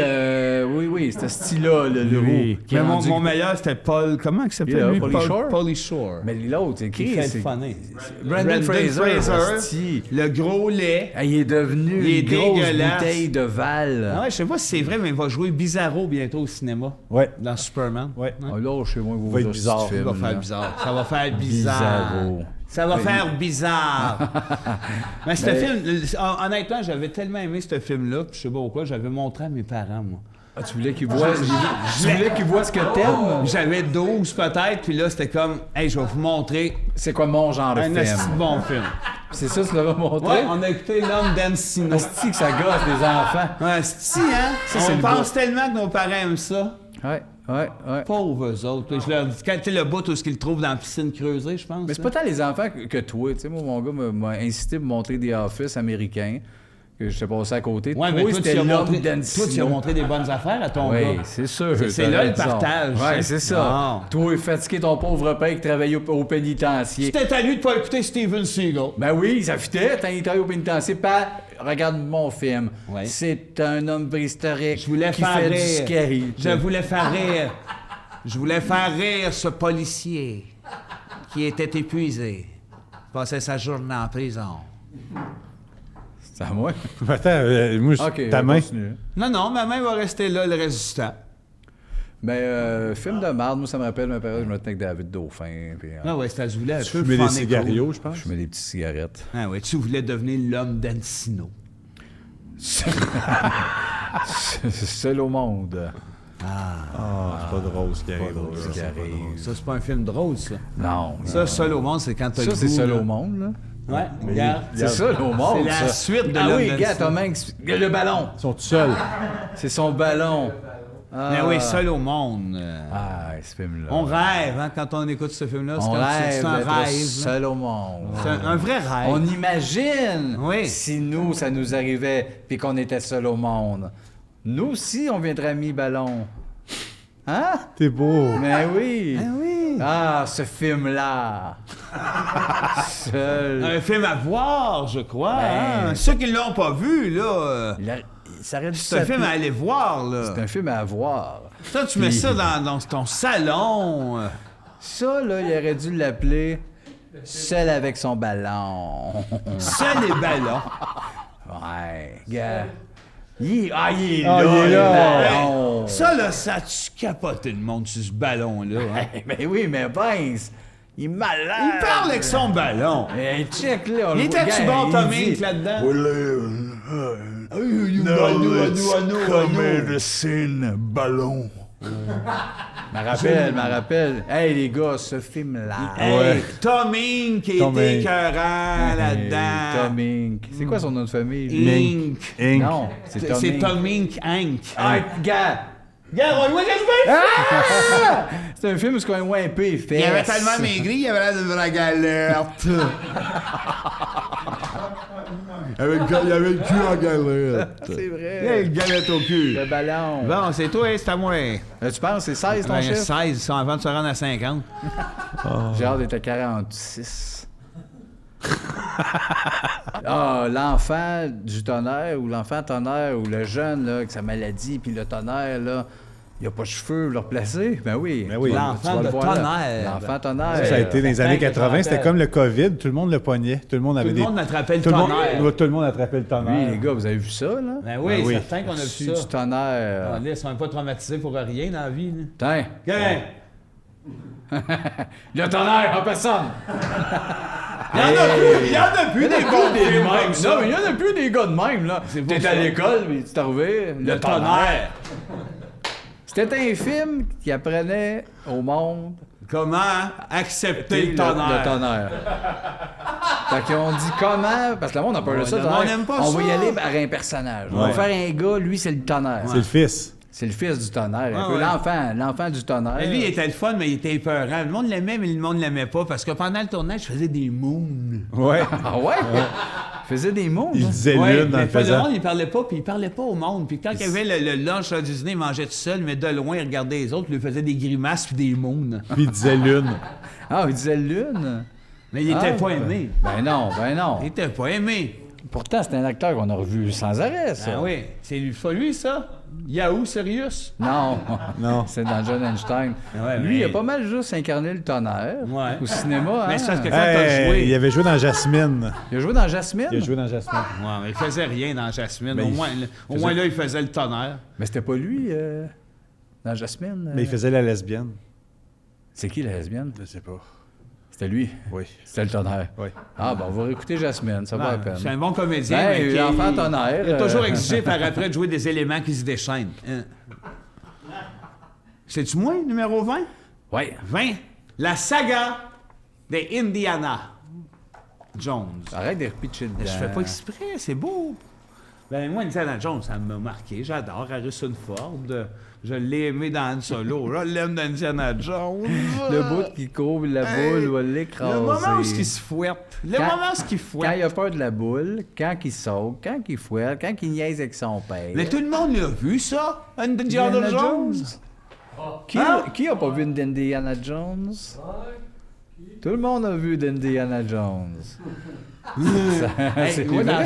oui, c'était ce style-là, le Oui. qui est Mais rendu- mon meilleur, c'était Paul... Comment il s'appelle, là, lui? Pauly Shore? Pauly Shore. Mais l'autre, c'est Il qui? fait C'est le funny. Brendan Fraser. asti. le gros lait. Ah, il est devenu Il est une grosse dégueulasse. bouteille de Val. Ah ouais, je sais pas si c'est vrai, mais il va jouer Bizarro bientôt au cinéma. Ouais. Dans Superman. Ouais. Ah, là, chez moi, vous Va être dire bizarre. ce Ça va film, faire là. bizarre. Ça va faire bizarre. Bizarro. Ça va faire bizarre. Mais ce Mais- film, honnêtement, j'avais tellement aimé ce film-là, puis je sais pas pourquoi, j'avais montré à mes parents, moi. Ah, tu voulais qu'il voit, ce que t'aimes? J'avais 12 peut-être, puis là, c'était comme, hey, je vais vous montrer C'est quoi mon genre de un esti film? de bon film. C'est ça, tu l'avais montré? Ouais, on a écouté L'homme d'Encino. Asti que ça gosse des enfants. Ouais, esti, hein? Ça, c'est On le pense tellement que nos parents aiment ça. Ouais. Pauvres eux autres. Je leur dis, quand tu le bout, tout ce qu'ils trouvent dans la piscine creusée, je pense. Mais c'est là. pas tant les enfants que toi. Tu sais, moi, mon gars m'a incité à me montrer des Office américains que je t'ai passé à côté. Ouais, mais toi, toi, tu c'était as l'homme montré, toi, tu as d'Encino. montré des bonnes affaires à ton Oui, gars. c'est sûr. C'est t'as là le raison. partage, Ouais, hein? c'est ça. Bon. Toi, fatigué ton pauvre père qui travaillait au pénitencier. C'était à lui de pas écouter Steven Seagal. Ben oui, ça fitait. Quand il travaille au pénitencier, regarde mon film. Ouais. C'est un homme préhistorique Je voulais qui faire fait rire. du skate. Je voulais faire rire. Je voulais faire rire ce policier qui était épuisé. Il passait sa journée en prison. C'est à moi? Attends, moi, OK, ta on main. continue. Non, non, ma main va rester là, le reste du temps. Ben, film de marde, moi, ça me rappelle ma période, je me tenais avec David Dauphin. Puis, Ah ouais, c'était, je voulais un Tu peu fumais des funny cigarios, cool. je pense. je mets des petites cigarettes. Ah ouais, tu voulais devenir l'homme d'Encino. Seul au monde. Ah, c'est pas drôle ce qui arrive. drôle, ce qui arrive. Ça, c'est pas un film drôle, ça. Non. Ça, Seul au monde, c'est quand t'as Ça, le c'est goût, seul là. au monde, là. Ouais, regarde. C'est seul au monde, C'est la ça. suite de Ah l'homme oui, d'Encino. gars, Tom Hanks, le ballon. Ils sont tout seuls. C'est son ballon. Ah. Mais oui, Seul au monde. Ah, ce film-là. On rêve, hein, quand on écoute ce film-là. On comme rêve c'est un d'être rêve. là. seul au monde. C'est un vrai rêve. On imagine Oui. si nous, ça nous arrivait puis qu'on était seul au monde. Nous aussi, on viendrait mi-ballon. Hein? T'es beau. Mais oui. Ah oui. Ah, ce film-là. Seul. Un film à voir, je crois. Ben, hein. Ceux qui ne l'ont pas vu, là, Ça aurait dû c'est un film à s'appeler- aller voir. Là. C'est un film à voir. Ça, tu mets ça dans ton salon. Ça, là, il aurait dû l'appeler Seul avec son ballon. Seul les ballons. Ouais, gars. Il est là, Ah, il est le là. ballon. Ça, là, ça a-tu capoté le monde sur ce ballon-là? Hein? Ben oui, mais Vince, il est malade. Il parle avec son ballon. Hey, check, là. on Il le voit, était-tu gars, bon, il Tom dit- Hanks, là-dedans? the scene, ballon. Me rappelle. Hey, les gars, ce film-là. Hey, Tom Hanks qui Tom était Hanks. écœurant là-dedans. Tom Hanks. C'est quoi son nom de famille? lui? Hanks. Non, c'est Tom C'est Hanks. Tom Hanks. Hank. Ah, gars, Regarde, on voit que je fais. c'est un film où ce qu'on est un peu fait. Il avait tellement maigri, il avait l'air de vraie galette. Il avait le cul en galette. C'est Il vrai. a une galette au cul. Le ballon. Bon, c'est toi, c'est à moi. Tu penses c'est 16 ton Ben, chiffre? 16, ils sont avant de se rendre à 50. J'ai hâte d'être à 46. Ah, l'enfant du tonnerre ou l'enfant tonnerre ou le jeune là, avec sa maladie, puis le tonnerre, là, Il n'y a pas de cheveux, le replacer. Ben oui. Ben oui. Tu vas- L'enfant tu vas le de voir là. tonnerre. L'enfant tonnerre. Ça a été dans les années que je 80, c'était rappelle. comme le COVID, tout le monde le poignait. Tout le monde Tout avait le des. monde attrapait le Tout le monde, tonnerre. tout le monde attrapait le tonnerre. Lui, les gars, vous avez vu ça, là? Ben oui, Ben oui. certain qu'on a Dessus vu du ça. tonnerre. Ah, là, ils sont pas traumatisés pour rien dans la vie. Là. Tiens, Gain! le tonnerre en personne! Il y en a plus! Il y en a plus Il y en des a bons plus des films de comme même. ça. Non, mais il y en a plus des gars de même, là. C'est pour T'es à ça. l'école, mais tu t'es arrivé. Le tonnerre! C'était un film qui apprenait au monde Comment accepter le le tonnerre? tonnerre. Fait qu'ils ont dit comment, parce que le monde a peur de Ouais, ça. le tonnerre. monde aime pas on ça. va y aller par un personnage. On va Ouais. faire un gars, lui, c'est le tonnerre. C'est le fils. C'est le fils du tonnerre. Un Ah peu ouais. l'enfant du tonnerre. Mais lui, il était le fun, mais il était épeurant. Le monde l'aimait, mais le monde l'aimait pas parce que pendant le tournage, je faisais des moons. Ouais. Ah ouais? Il faisait des mots. Il disait Ouais, lune dans mais le pas le faisant. monde, il parlait pas, puis il parlait pas au monde. Puis quand il y avait le lunch à Disney, il mangeait tout seul, mais de loin, il regardait les autres, il lui faisait des grimaces puis des moons. Puis il disait lune. Ah, il disait lune. Mais il était Ah, pas aimé. Ben non, ben non. Il était pas aimé. Pourtant, c'est un acteur qu'on a revu sans arrêt, ça. Ah oui, c'est pas lui, ça? Yahoo, Serious? Non, Non. c'est dans John Einstein. Ouais, Lui, il a mais- pas mal juste incarné le tonnerre Ouais. au cinéma. Mais hein? c'est parce que quand t'as joué... Il avait joué dans Jasmine. Il a joué dans Jasmine. Il a joué dans Jasmine. Ouais, mais il faisait rien dans Jasmine. Ben, au il moins, faisait- là, il faisait le tonnerre. Mais c'était pas lui dans Jasmine. Mais il faisait la lesbienne. C'est qui la lesbienne? Je sais pas. C'était lui. Oui. C'était le tonnerre. Oui. Ah, ben on va réécouter Jasmine, ça va à Ouais, peine. c'est un bon comédien. Ben, mais qui- l'enfant tonnerre, Il a toujours exigé par après de jouer des éléments qui se déchaînent. Hein. C'est-tu moi, numéro 20? Ouais. 20. La saga des Indiana Jones. Arrête de repitcher dedans. Je fais pas exprès, c'est beau. Ben, moi, Indiana Jones, ça m'a marqué. J'adore Harrison Ford. Je l'ai aimé dans Han Solo. Je l'aime dans Indiana Jones. Le bout qui couvre la boule va l'écraser. Le moment où il se fouette. Le Quand- moment où il Quand fouette. il a peur de la boule, quand il saute, quand il fouette, quand il niaise avec son père. Mais tout le monde l'a vu, ça, Indiana Jones. Qui a pas vu d'Indiana Jones? Tout le monde a vu d'Indiana Jones. Hey, C'est moi, vrai.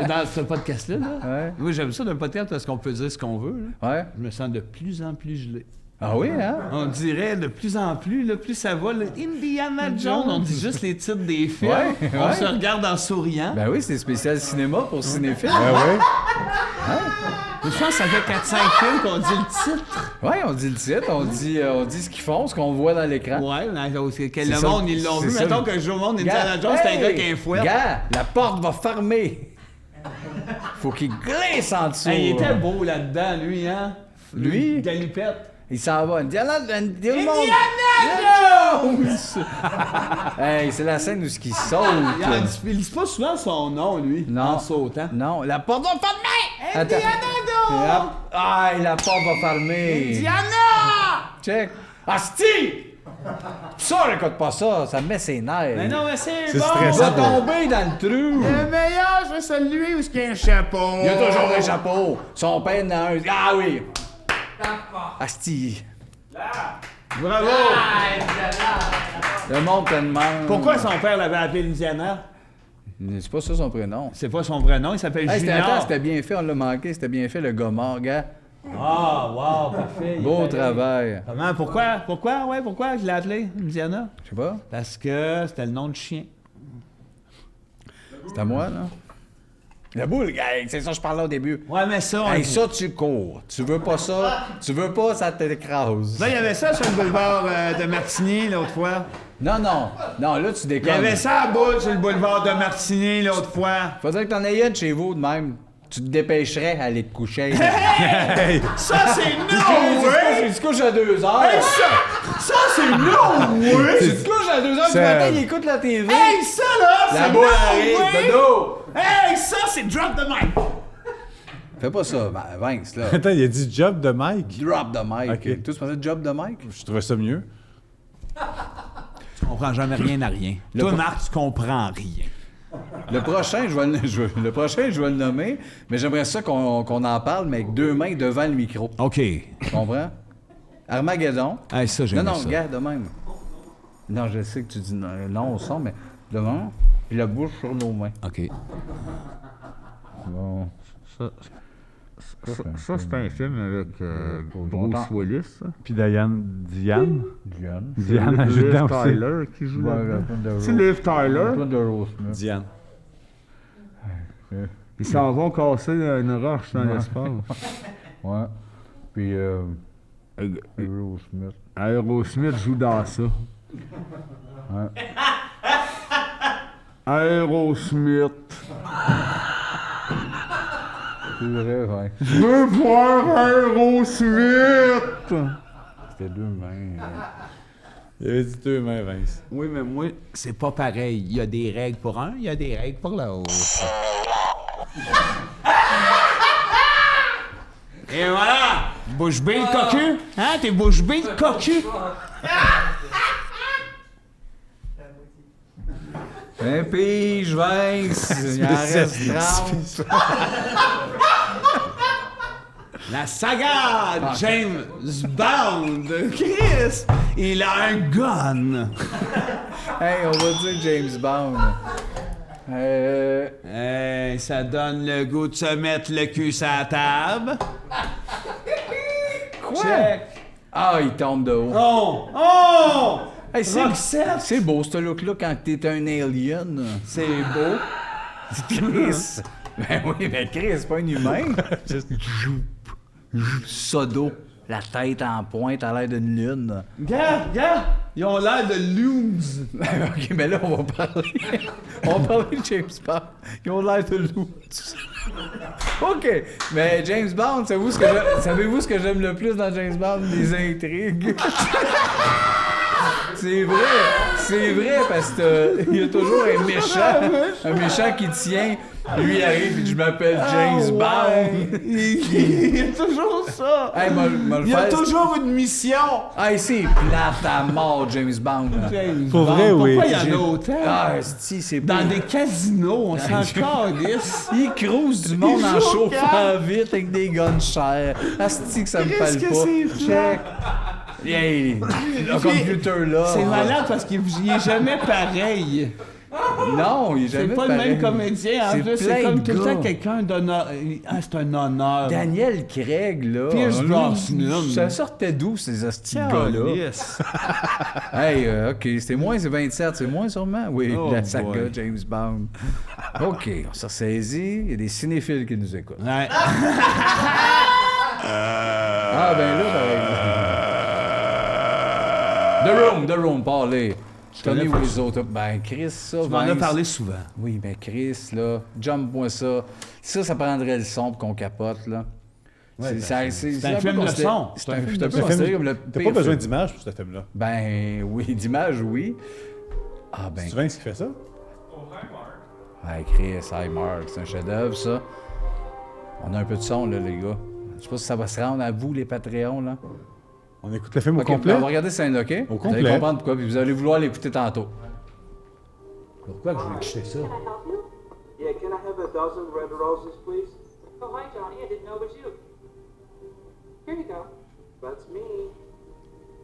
dans ce podcast-là, Ouais. moi, j'aime ça d'un podcast parce qu'on peut dire ce qu'on veut. Là. Ouais. Je me sens de plus en plus gelé. Ah oui, hein? On dirait de plus en plus, là, plus ça va. Là, Indiana Jones, on dit juste les titres des films. Ouais, On ouais. se regarde en souriant. Ben oui, c'est spécial cinéma pour cinéphiles. Ah ouais? Je pense que ça fait 4-5 films qu'on dit le titre. Ouais, on dit le titre, on dit ce qu'ils font, ce qu'on voit dans l'écran. Ouais, que C'est le ça, monde, ils l'ont c'est vu. ça. Mettons que je joue au monde, Indiana Jones, c'est un gars qui a un fouet. Gars, la porte va fermer. Faut qu'il glisse en dessous. Hey, il était beau là-dedans, lui, hein? Lui? Galipette. Il s'en va. Indiana Jones! Hey, c'est la scène où il saute. Il dit pas souvent son nom, lui, Non. en sautant. Non, la porte va fermer! Indiana Jones! Ah, la porte va fermer! Indiana! Check! Asti! Ça, j'écoute pas ça, ça me met ses nerfs. Mais non, mais c'est C'est bon! Il va stressant. tomber dans le trou! Le meilleur, c'est celui où il y a un chapeau. Il a toujours un chapeau. Son père en a un. Ah oui! Asti! Bravo! Le monde te demande. Pourquoi son père l'avait appelé Indiana? C'est pas ça son prénom. C'est pas son vrai nom, il s'appelle Hey, Junior. c'était bien fait, on l'a manqué, c'était bien fait le gomard, gars. Ah, wow, parfait. Beau travail. Comment? Pourquoi je l'ai appelé Indiana? Je sais pas, Parce que c'était le nom de chien. c'est à moi, là. La boule, gars, c'est ça que je parlais au début. Ouais, mais ça, on Hey, dit- ça, tu cours. Tu veux pas ça? Tu veux pas, ça t'écrase. Là, il y avait ça sur le boulevard de Martigny l'autre fois. Non, non. Non, là, tu Il y déconnes. avait ça à bout sur le boulevard de Martigny l'autre fois. Faudrait que t'en aies une chez vous, de même. Tu te dépêcherais à aller te coucher. Hey! Ça, c'est no way! Tu te couches à 2 heures. Hey, ça, c'est no way! Tu te couches à 2 heures du Ça- matin, il écoute la TV. Hey, ça, là, La c'est boule no arrive, way! de dos. Hey, ça, c'est drop the mic! Fais pas ça, Vince, là. Attends, il a dit job de Mike. Drop the mic. Ok. Toi, tu pensais job de mic? Je trouvais ça mieux. Tu comprends jamais rien à rien. Toi, Marc, tu comprends rien. Le prochain, je vais le nommer, mais j'aimerais ça qu'on en parle, mais avec 2 mains devant le micro. OK. Tu comprends? Armageddon. Hey, ça, j'aime Non, non, ça. regarde de même. Non, je sais que tu dis non au son, mais devant, puis la bouche sur nos mains. OK. Bon, ça. Ça, c'est un film avec Bruce Willis. Ça. Puis Diane. Diane C'est ajoute Liv dedans aussi. Tyler qui joue là-dedans. C'est Liv Tyler. Diane. Ils s'en vont casser une roche dans l'espace. Ouais. Puis Aerosmith. Aerosmith joue dans ça. Ouais. Aerosmith. C'est vrai, ouais. Je veux voir Aerosmith! C'était 2 mains. Il avait dit 2 mains, Vince. Oui, mais moi, c'est pas pareil. Il y a des règles pour un, il y a des règles pour l'autre. Et voilà! Bouche bée le cocu! Hein? T'es bouche bée le cocu! 20 piges, Vince! Il en reste 30. La saga James Bond! Chris! Il a un gun! Hey, on va dire James Bond. Hey, ça donne le goût de se mettre le cul sur la table. Quoi? Check. Ah, il tombe de haut. Oh! Oh! Hey, Roxette! c'est beau, ce look-là, quand t'es un alien. C'est beau. Chris! Ben oui, mais Chris, c'est pas un humain. Sodo, la tête en pointe à l'air d'une lune. Regarde! Ils ont l'air de loons. OK, mais là, on va parler de James Bond. Ils ont l'air de loups. OK, mais James Bond, savez-vous ce que j'aime le plus dans James Bond? Les intrigues. C'est vrai, parce qu'il y a toujours un méchant qui tient. Lui arrive et je m'appelle James Bond. Il y a toujours ça. Hey, Il y a toujours une mission. Hey, c'est plate à mort, James Bond. Pour vrai, oui. Pourquoi il y en a autant? Ah, c'est Dans des casinos, on s'en calisse. Il cruise du monde en joue chauffant vite avec des guns chers. Asti que ça me parle Qu'est-ce que pas. c'est Check. Hey, le computer là. C'est malade parce qu'il est jamais pareil. Non, il est jamais C'est pas pareil. le même comédien. En C'est plus, plein c'est comme de tout le temps gars. quelqu'un d'honneur. Ah, c'est un honneur. Daniel Craig, là. Pierce lui, Brosnan. Ça sortait d'où, ces hosties de gars-là? Yes. Hey, OK, c'est 27, c'est moins sûrement? Oui, Oh la saga boy. James Bond. OK, on s'est ressaisi. Il y a des cinéphiles qui nous écoutent. Ouais. Ah, ben là, par exemple. The Room, parlez. Tommy connais pas Wiseau, ben Chris, ça, Tu m'en as Vince. parlé souvent. Oui, mais Chris, là, jump-moi ça. Ça prendrait le son pour qu'on capote, là. C'est un film de son. C'est un film de son. C'est comme le T'as pire pas besoin film. d'image pour ce film-là. Ben oui, d'image, oui. Ah ben, C'est Vince qui fait ça? hey, Chris, hey Mark, c'est un chef-d'œuvre, ça. On a un peu de son, là, les gars. Je sais pas si ça va se rendre à vous, les Patreons, là. On écoute le film au OK, complet? on va regarder cette scène, OK? Au Vous complet. allez comprendre pourquoi, puis vous allez vouloir l'écouter tantôt. Pourquoi que je vais écouter ça? Can I help you? Yeah, can I have a dozen red roses, please? Oh, hi, Johnny. I didn't know it was you. Here you go. That's me.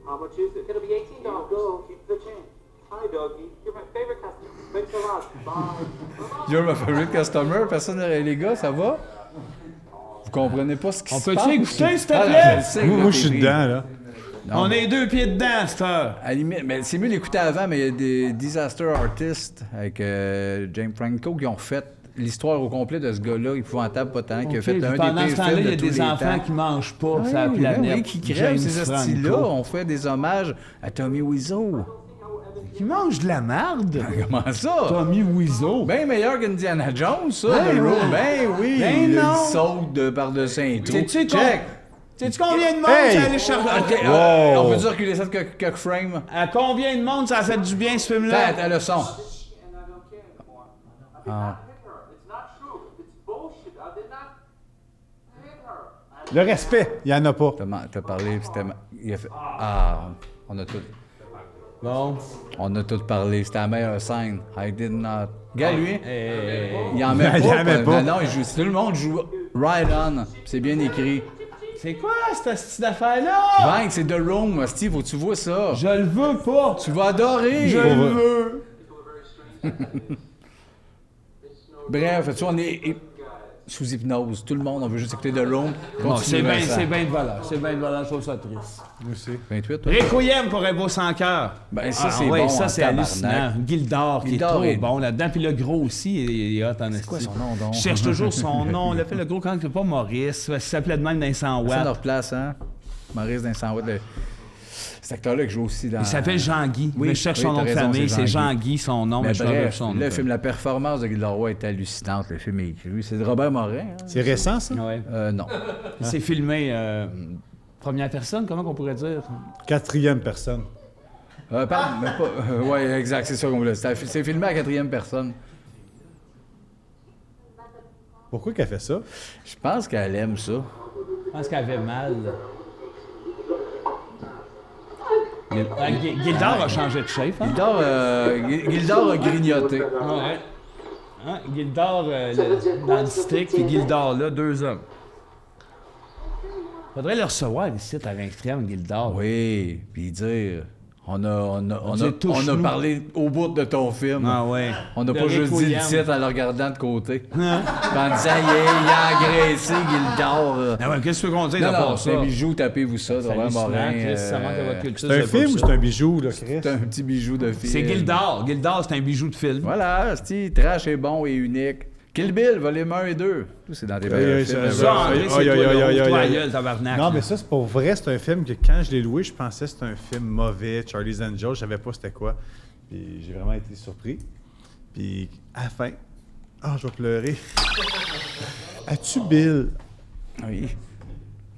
How much is it? It'll be $18. Go, keep the change. Hi, doggy. You're my favorite customer. Thanks a lot. Bye. You're my favorite customer. Personne, les gars, ça va? Vous comprenez pas ce qui On se peut-tu passe? écouter, s'il te Ah, plaît? je le sais, Moi, là, je suis t'es dedans, là. Non, On mais- est 2 pieds dedans à cette heure. À la limite, mais c'est mieux d'écouter avant, mais il y a des disaster artists avec James Franco qui ont fait l'histoire au complet de ce gars-là, épouvantable pas tant, qui a fait Ok, un des pendant pires ce temps-là, films il y de a tous des les enfants temps. qui mangent pas Oui, sur la ben planète. oui, qui crèvent James ces Franco. hosties-là. On fait des hommages à Tommy Wiseau. Qui mange de la marde? Comment ça? Tommy Wiseau. Bien meilleur qu'Indiana Jones, ça, Ben The Room. oui. Ben oui, Ben il non. saute par-dessus un trou. Sais-tu Check. Sais-tu combien de monde Hey! ça allait chercher? OK, Wow. on peut-dire reculer ça de cock frame. À combien de monde ça a fait du bien, ce film-là? T'as le son. And I don't care anymore. I did not hit her. It's not true. It's bullshit. I did not hit her. Le respect, il n'y en a pas. T'as parlé, puis c'était... Il a fait... Ah, on a tout... Bon. On a tout parlé. C'était la meilleure scène. I did not... Gars, lui, il en met Il pas. en met pas. Non, il joue... Tout le monde joue Ride On. C'est bien écrit. C'est quoi cette petite affaire-là? Vink, c'est The Room, Steve. Faut que tu vois ça. Je le veux pas. Tu vas adorer. Je le veux. Bref, tu vois, on est... sous hypnose. Tout le monde, on veut juste écouter The Room. Bon, c'est bien Vincent. de valeur. C'est bien de valeur, je trouve ça triste. Moi aussi. 28, toi? Requiem pour un beau sans cœur. Ben, ça, c'est ouais, bon ça, en c'est tabarnak. hallucinant. Gildor, qui est Gildor trop est- bon là-dedans. Puis le gros aussi, il est hot en C'est quoi son nom, donc? Je cherche toujours son nom. Il a fait le gros quand c'est pas Maurice. Il s'appelait de même dans les 100 Ça, watts. leur place, hein? Maurice d'un 100 watts. Cet acteur-là qui joue aussi dans... Il s'appelle Jean-Guy. Oui, Mais je cherche oui, son nom t'as de raison, famille. c'est C'est Jean-Guy. Jean-Guy, son nom, mais Mais je me rappelle bref, son nom. le film, la performance de Gilderoy Roy est hallucinante. Le film est écrit. C'est de Robert Morin. Hein? C'est récent, ça? Ouais. Non. C'est filmé première personne, comment qu'on pourrait dire? 4e personne. Pardon, mais pas... ouais, exact, c'est ça qu'on voulait. C'est filmé à 4e personne. Pourquoi qu'elle fait ça? Je pense qu'elle aime ça. Je pense qu'elle avait mal. Gildor a changé de chef, hein? Gildor a grignoté. Ouais. Hein? Gildor dans le stick, puis Gildor là, 2 hommes. Faudrait le recevoir ici à l'Instrument, Gildor. Oui, puis dire... On a touche-nous. parlé au bout de ton film. Ah ouais. On n'a De pas juste dit le Requiem. titre en le regardant de côté. Puis en disant, il a agressé Gildor. Ah ouais, qu'est-ce qu'on dit Non, de non, part c'est ça? un bijou, tapez-vous ça, de C'est Robert hallucinant, Morin. Chris, ça manque à votre culture. C'est un je sais film pas ou ça. c'est un bijou, là, Chris? C'est un petit bijou de film. C'est Gildor. Gildor, c'est un bijou de film. Voilà, c'est trash est bon et unique. Kill Bill, volume 1 et 2. Tout, c'est dans tes meilleurs oui, films. ça, Ça, André, Aïe, c'est aïe, toi, aïe, là, aïe, ouvre-toi aïe, la gueule, tabarnak. Non, là. mais ça, c'est pour vrai, c'est un film que quand je l'ai loué, je pensais que c'était un film mauvais, Charlie's Angels, je savais pas c'était quoi. Puis j'ai vraiment été surpris. Puis à la fin, je vais pleurer. As-tu Bill? Oui.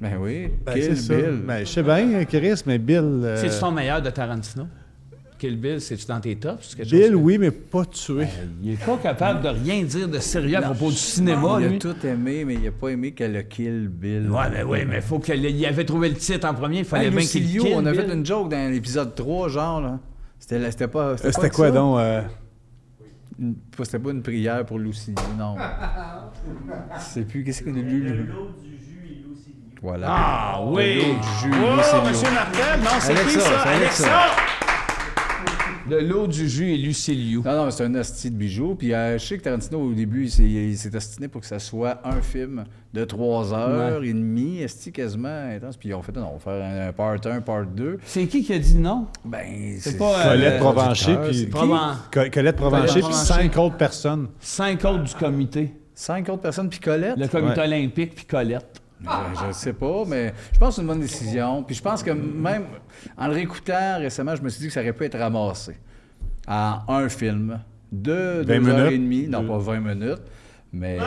Ben oui, Ben, Kill c'est ça. Bill. Ben, je sais bien, Chris, mais Bill. C'est-tu ton meilleur de Tarantino? Kill Bill, c'est-tu dans tes tops? C'est quelque Bill, chose que- oui, mais pas tué. Il est pas capable de rien dire de sérieux à propos du cinéma, Il a lui. tout aimé, mais il a pas aimé qu'elle a Kill Bill. Ouais, mais oui, mais faut qu'il avait trouvé le titre en premier, il fallait bien qu'il Lucilio, kill on a Bill. fait une joke dans l'épisode 3, genre, là. C'était pas C'était quoi ça? donc? C'était pas une prière pour Lucilio, non. Je sais plus, qu'est-ce qu'on a lu? Voilà. Ah oui! De l'eau, du jus, Oh, Lucilio. Monsieur Martel, non, c'est Alexa, qui ça? c'est Alexa. De l'eau, du jus et Lucilio. Non, c'est un hostie de bijou. Puis je sais que Tarantino, au début, il s'est ostiné pour que ça soit un film de 3 heures et demie, esti quasiment intense. Puis ils ont fait, non, on va faire un part 1, part 2. C'est qui a dit non? Ben, C'est pas, Colette Provencher, producteur, puis c'est Proven- Colette Provencher, puis Provencher. 5 autres personnes. 5 autres du comité. 5 autres personnes, puis Colette. Le comité olympique puis Colette. Je sais pas, mais je pense que c'est une bonne décision. Puis je pense que même en le réécoutant récemment, je me suis dit que ça aurait pu être ramassé en un film de 20 2 heures et minutes. demie. Non, pas 20 minutes, mais...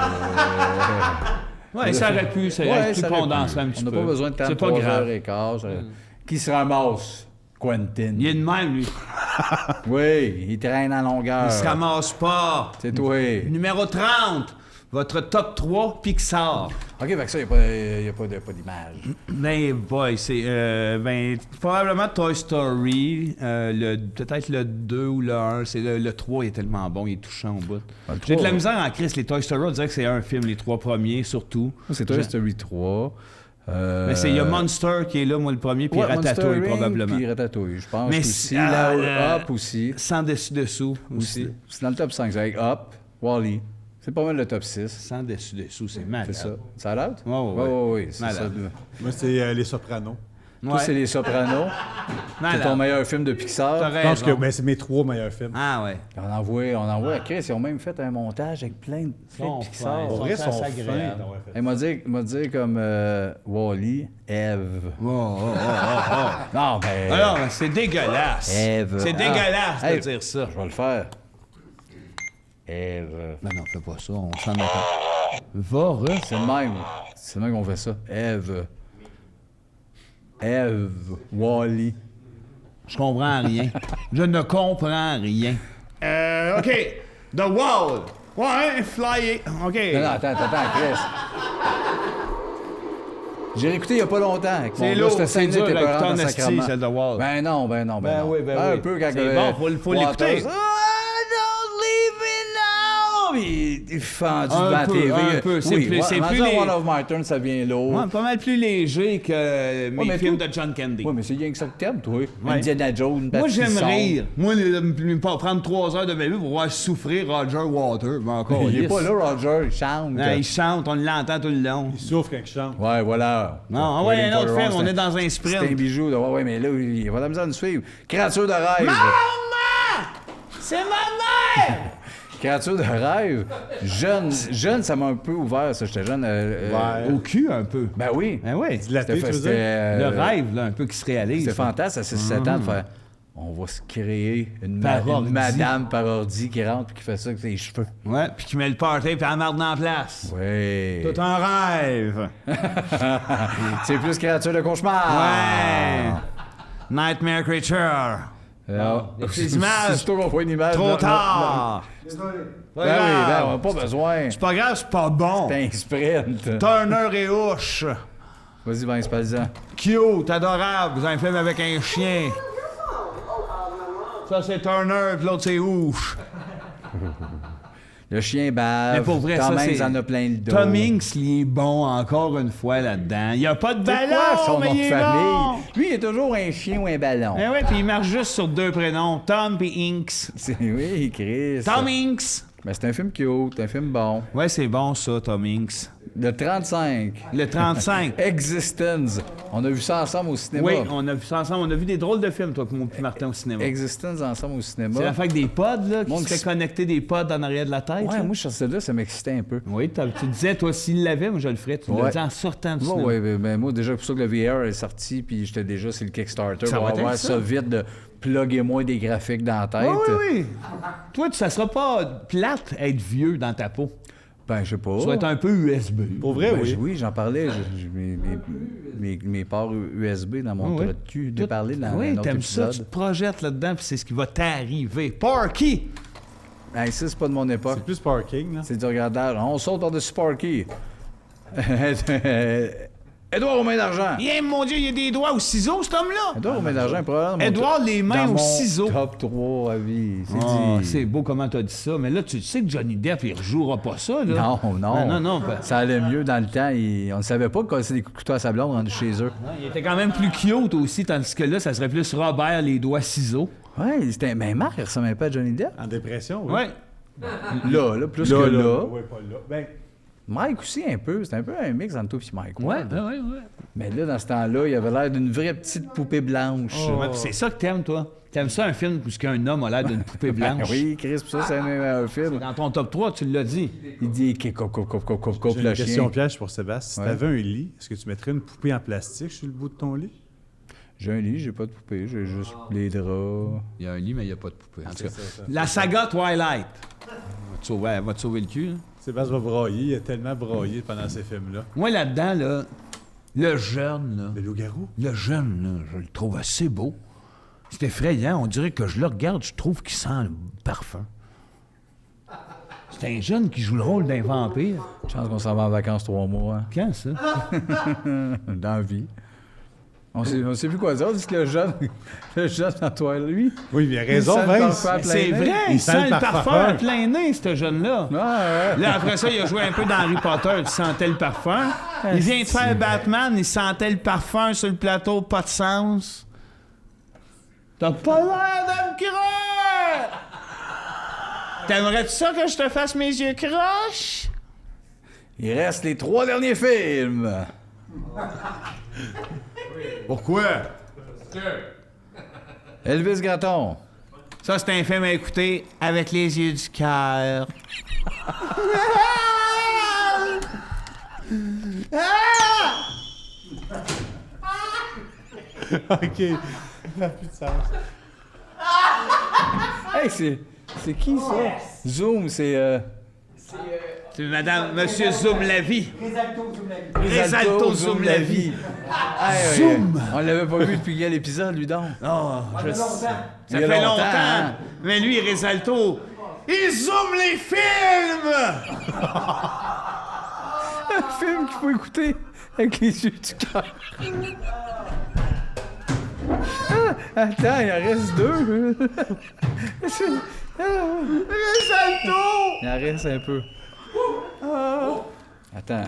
Ouais, ça aurait pu, c'est Ouais, plus ça aurait condensé pu. un petit On n'a peu. pas besoin de temps de C'est pas 3 grave. heures et quart. Qui se ramasse? Quentin. Il est de même, lui. Oui, il traîne en longueur. Il se ramasse pas. C'est toi. Numéro 30, votre top 3 Pixar. OK, fait que ça, il n'y a pas d'image. Ben, boy, c'est. Probablement Toy Story, peut-être le 2 ou le 1. C'est le 3, il est tellement bon, il est touchant au bout. le J'ai de la 3, misère en Chris, les Toy Story, on dirait que c'est un film, les 3 premiers, surtout. C'est Toy Story 3. Mais il y a Monster qui est là, moi, le premier, puis Ratatouille, probablement. Puis Ratatouille, je pense. Mais aussi. c'est- Up aussi. Sans dessus-dessous aussi. C'est dans le top 5. C'est avec Up, Wall-E. C'est pas mal le top 6. Sans dessus-dessous, c'est malade. C'est ça. Ça a l'air? Ouais. C'est Malade. ça. Moi, c'est Les Sopranos. Ouais. Toi, c'est Les Sopranos. C'est Malade. ton meilleur film de Pixar. T'as Je pense que raison. c'est mes 3 meilleurs films. Ah ouais. On envoie à Chris. Ils ont même fait un montage avec plein de films Pixar. Ils Pour vrai, sont ils sont assez fins. agréables. Elle m'a dit comme Wall-E, Eve. Oh. Non, ben. Alors, c'est dégueulasse. Eve. C'est dégueulasse Hey, de dire ça. Je vais le faire. Eve. Ben non, fais pas ça, on s'en met pas. Va, re. C'est le même. C'est le même qu'on fait ça. Eve. Eve. Wall-E. Je comprends rien. Je ne comprends rien. OK. The Wall. Ouais, fly. OK. Non, attends, Chris. J'ai réécouté il n'y a pas longtemps. Avec C'est mon lourd, gars, cette c'est scène-là dur était avec peurante ton en esti, sacrament. celle de Wall. Ben non. Ben non. oui, Un oui. peu quand C'est bon, faut l'écouter. Waters, don't leave me now! Puis est fendu Un devant la peu, TV. un peu. C'est plus- c'est plus les- One of My Turn, ça vient lourd. Ouais, pas mal plus léger que mes mais films toi- de John Candy. Ouais, mais c'est rien que ça que t'aimes, toi. Ouais. Indiana Jones, Moi, j'aime Baptiste rire. Moi, pas prendre 3 heures de ma vie pour voir souffrir Roger Water. Mais encore, Il est yes. pas là, Roger, il chante. Ouais, il chante, on l'entend tout le long. Il souffre quand il chante. Ouais, voilà. Non, ouais, un autre film, on est dans un C'est un sprint. bijou. Ouais, mais là, il va de la misère à nous suivre. Créature de rêve. Maman! C'est ma mère! Créature de rêve. Jeune, ça m'a un peu ouvert, ça. J'étais jeune. Au cul, un peu. Ben oui. Ben oui. Dilaté, tu veux dire? Le rêve, là, un peu qui se réalise. C'était fantastique, à 6-7 ans, de faire... On va se créer une Par ordi. madame par ordi qui rentre et qui fait ça avec ses cheveux. Ouais, puis qui met le party puis la marde dans la place. Oui. Tout un rêve. C'est plus créature de cauchemar. Ouais. Nightmare Creature. Des images. C'est toi qu'on voit une image. Trop là, tard. là. Ben oui, ben on n'a pas besoin. C'est pas grave, c'est pas bon. C'est un sprint. Turner et Hooch. Vas-y, Vince, parle-en. Cute, adorable. Vous avez un film avec un chien. Ça, c'est Turner, puis l'autre, c'est Hooch. Le chien bave. Mais pour vrai, Tom ça, Hanks c'est... en a plein le dos. Tom Hanks, il est bon encore une fois là-dedans. Il y a pas de C'est ballon, quoi son mais nom il de est famille? bon. Lui, il est toujours un chien ou un ballon. Eh ouais, puis il marche juste sur 2 prénoms, Tom et Hanks. Oui, Chris. Tom Hanks. Ben, c'est un film cute, un film bon. Ouais, c'est bon ça, Tom Hanks. Le 35. Le 35. Existence. On a vu ça ensemble au cinéma. Oui, on a vu ça ensemble. On a vu des drôles de films, toi, puis moi puis Martin, au cinéma. Existence ensemble au cinéma. C'est l'affaire avec des pods, là, qui Mon se fait Dieu. connecter des pods en arrière de la tête. Ouais, là. moi, je sortais de là, ça m'excitait un peu. Oui, tu disais, toi, s'il l'avait, moi, je le ferais. Tu l'as Ouais. dit en sortant du Ouais, cinéma. ouais, ben, moi, déjà, pour ça que le VR est sorti, puis j'étais déjà sur le Kickstarter. Ça On va va être voir ça. ça vite, de plugger-moi des graphiques dans la tête. Oui, oui, oui. Toi, ça sera pas plate être vieux dans ta peau. Ben, je sais pas. Tu vas être un peu USB. Pour vrai, Ben, oui. oui, j'en parlais. Mes ports USB dans mon Oui. trou de cul. J'ai parlé dans Oui, un autre t'aimes ça, tu épisode. te projettes là-dedans, puis c'est ce qui va t'arriver. Porky! Hey, ça, c'est pas de mon époque. C'est plus parking, là. C'est du regardage. On saute par-dessus Sparky. Edouard aux mains d'argent. Bien, mon Dieu, il y a des doigts aux ciseaux, cet homme-là! Edouard aux mains d'argent, probablement. Edouard, les mains dans aux mon ciseaux. Top 3 à vie. C'est Ah, dit. c'est beau comment t'as dit ça, mais là, tu sais que Johnny Depp, il rejouera pas ça, là. Non. Non. Ça allait mieux dans le temps. On ne savait pas casser des couteaux à sa blonde rendus chez eux. Il était quand même plus cute aussi, tandis que là, ça serait plus Robert, les doigts ciseaux. Ouais, c'était. Mais Marc, il ressemblait pas à Johnny Depp. En dépression, oui. Ouais. Là, plus que là. Ouais, pas là. Ben, Mike aussi, un peu. C'était un peu un mix entre toi et Mike. Ward. Ouais. Mais là, dans ce temps-là, il avait l'air d'une vraie petite poupée blanche. Ouais, puis c'est ça que t'aimes, toi. T'aimes ça, un film où un homme a l'air d'une poupée Ben blanche. oui, Chris, pour ça, c'est un film. Dans ton top 3, tu l'as dit. Il dit cop j'ai le une question chien. piège pour Sébastien. Si Ouais. t'avais un lit, est-ce que tu mettrais une poupée en plastique sur le bout de ton lit? J'ai un lit, j'ai pas de poupée, j'ai juste les draps. Il y a un lit, mais il n'y a pas de poupée. En tout cas, ça. la saga Twilight. Elle va te sauver le cul. Hein. Sébastien va brailler. Il a tellement braillé pendant ces films-là. Moi, là-dedans, là, le jeune, Le loup-garou? là, je le trouve assez beau. C'est effrayant. On dirait que je le regarde, je trouve qu'il sent le parfum. C'est un jeune qui joue le rôle d'un vampire. Chance qu'on s'en va en vacances 3 mois, hein. Quand, ça? Dans la vie. On sait plus quoi dire, on dit que le jeune dans toi, lui. Oui, il a raison, Il sent le Vince. parfum à plein C'est nez. vrai, il sent le parfum à parfum. plein nez, ce jeune-là. Ouais. Là, après ça, il a joué un peu dans Harry Potter, il sentait le parfum. Il vient de faire Batman, il sentait le parfum sur le plateau, pas de sens. T'as pas l'air de me croire! T'aimerais-tu ça que je te fasse mes yeux croches? Il reste les 3 derniers films. Pourquoi? Elvis Gratton. Ça, c'est un film à écouter avec les yeux du cœur. OK. Ça n'a plus de sens. Hey, c'est qui ça? Zoom, c'est. C'est Monsieur Zoom la vie. Risalto Zoom la vie. Hey, Zoom! On l'avait pas vu depuis quel épisode, lui, donc? Oh, ça Il y fait a longtemps. longtemps, hein? Mais lui, Risalto, il zoome les films! Un film qu'il faut écouter avec les yeux du cœur. Attends, il en reste 2. Risalto! Il en reste un peu. Attends.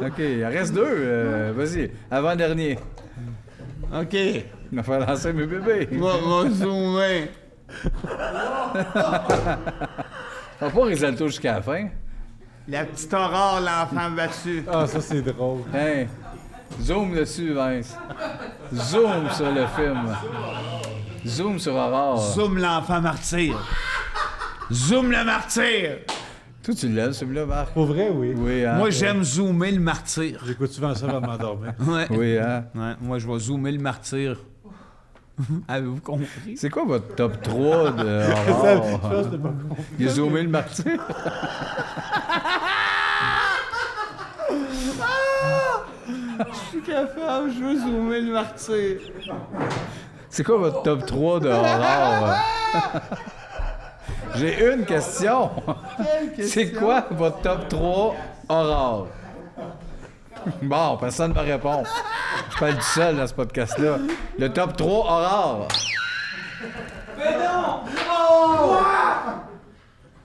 OK, il en reste 2. Vas-y, avant-dernier. OK. Il va faire lancer mes bébés. Va zoomer. On va pas Risalto jusqu'à la fin. La petite Aurore, l'enfant battu. Ah, ça, c'est drôle. Hein? Zoom dessus, Vince. Zoom sur le film. Zoom sur Aurore. Zoom l'enfant martyr. Zoom le martyr. Toi, tu l'aimes, celui-là, Marc? Pour vrai, oui. Oui, hein? Moi, j'aime zoomer le martyr. J'écoute souvent ça avant de m'endormir. Ouais. Oui, hein? Ouais, moi, je vais zoomer le martyr. Avez-vous compris? C'est quoi votre top 3 de Ça, horreur? je pense que t'as pas compris. Il a zoomé le martyr. Je suis capable, je veux zoomer le martyr. C'est quoi votre top 3 de horreur? J'ai une question. C'est quoi votre top 3 horreur? Bon, personne ne me répond. Je parle tout seul dans ce podcast-là. Le top 3 horreur. Mais non!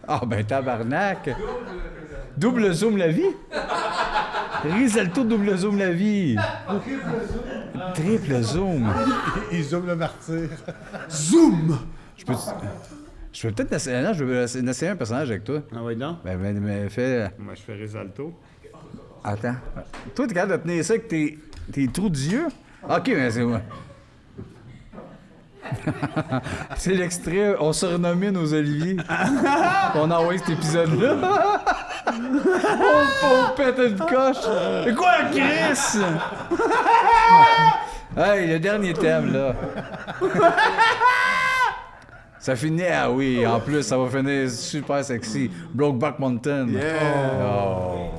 Ah, ben tabarnak! Double zoom la vie? Risalto double zoom la vie! Triple zoom! Il zoome le martyr. Zoom! Je peux peut-être essayer. Non, je veux essayer un personnage avec toi. Ah ouais, non? Ben, fais. Moi, je fais Risalto. Attends. Toi, t'es capable de tenir ça avec tes trous d'yeux? Ok, mais c'est moi. C'est l'extrait, on se renommait nos oliviers. On a envoyé cet épisode-là. on pète une coche. Mais quoi, Chris? Hey, le dernier thème, là. Ça finit, ah oui, en plus, ça va finir super sexy. Brokeback Mountain. Oh.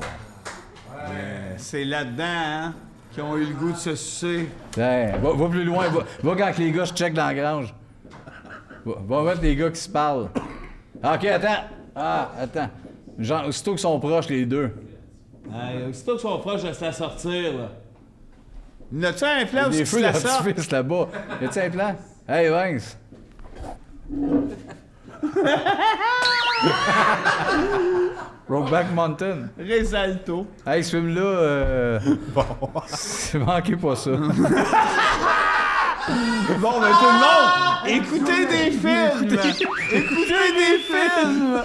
C'est là-dedans, hein, qu'ils ont eu le goût de se sucer. Hey, va plus loin, va quand les gars se checkent dans la grange. Va mettre les gars qui se parlent. OK, attends. Ah, attends. Genre, aussitôt qu'ils sont proches, les deux. Hey, aussitôt qu'ils sont proches de se la sortir, là. N'as-tu un plan où Des tu feux la sors? d'artifice là-bas. Y a-tu un plan? Hey, Vince. Brokeback Mountain. Risalto. Hey, ce film-là, c'est manqué pas ça. Bon, ben tout le monde, écoutez des films! Écoutez des films!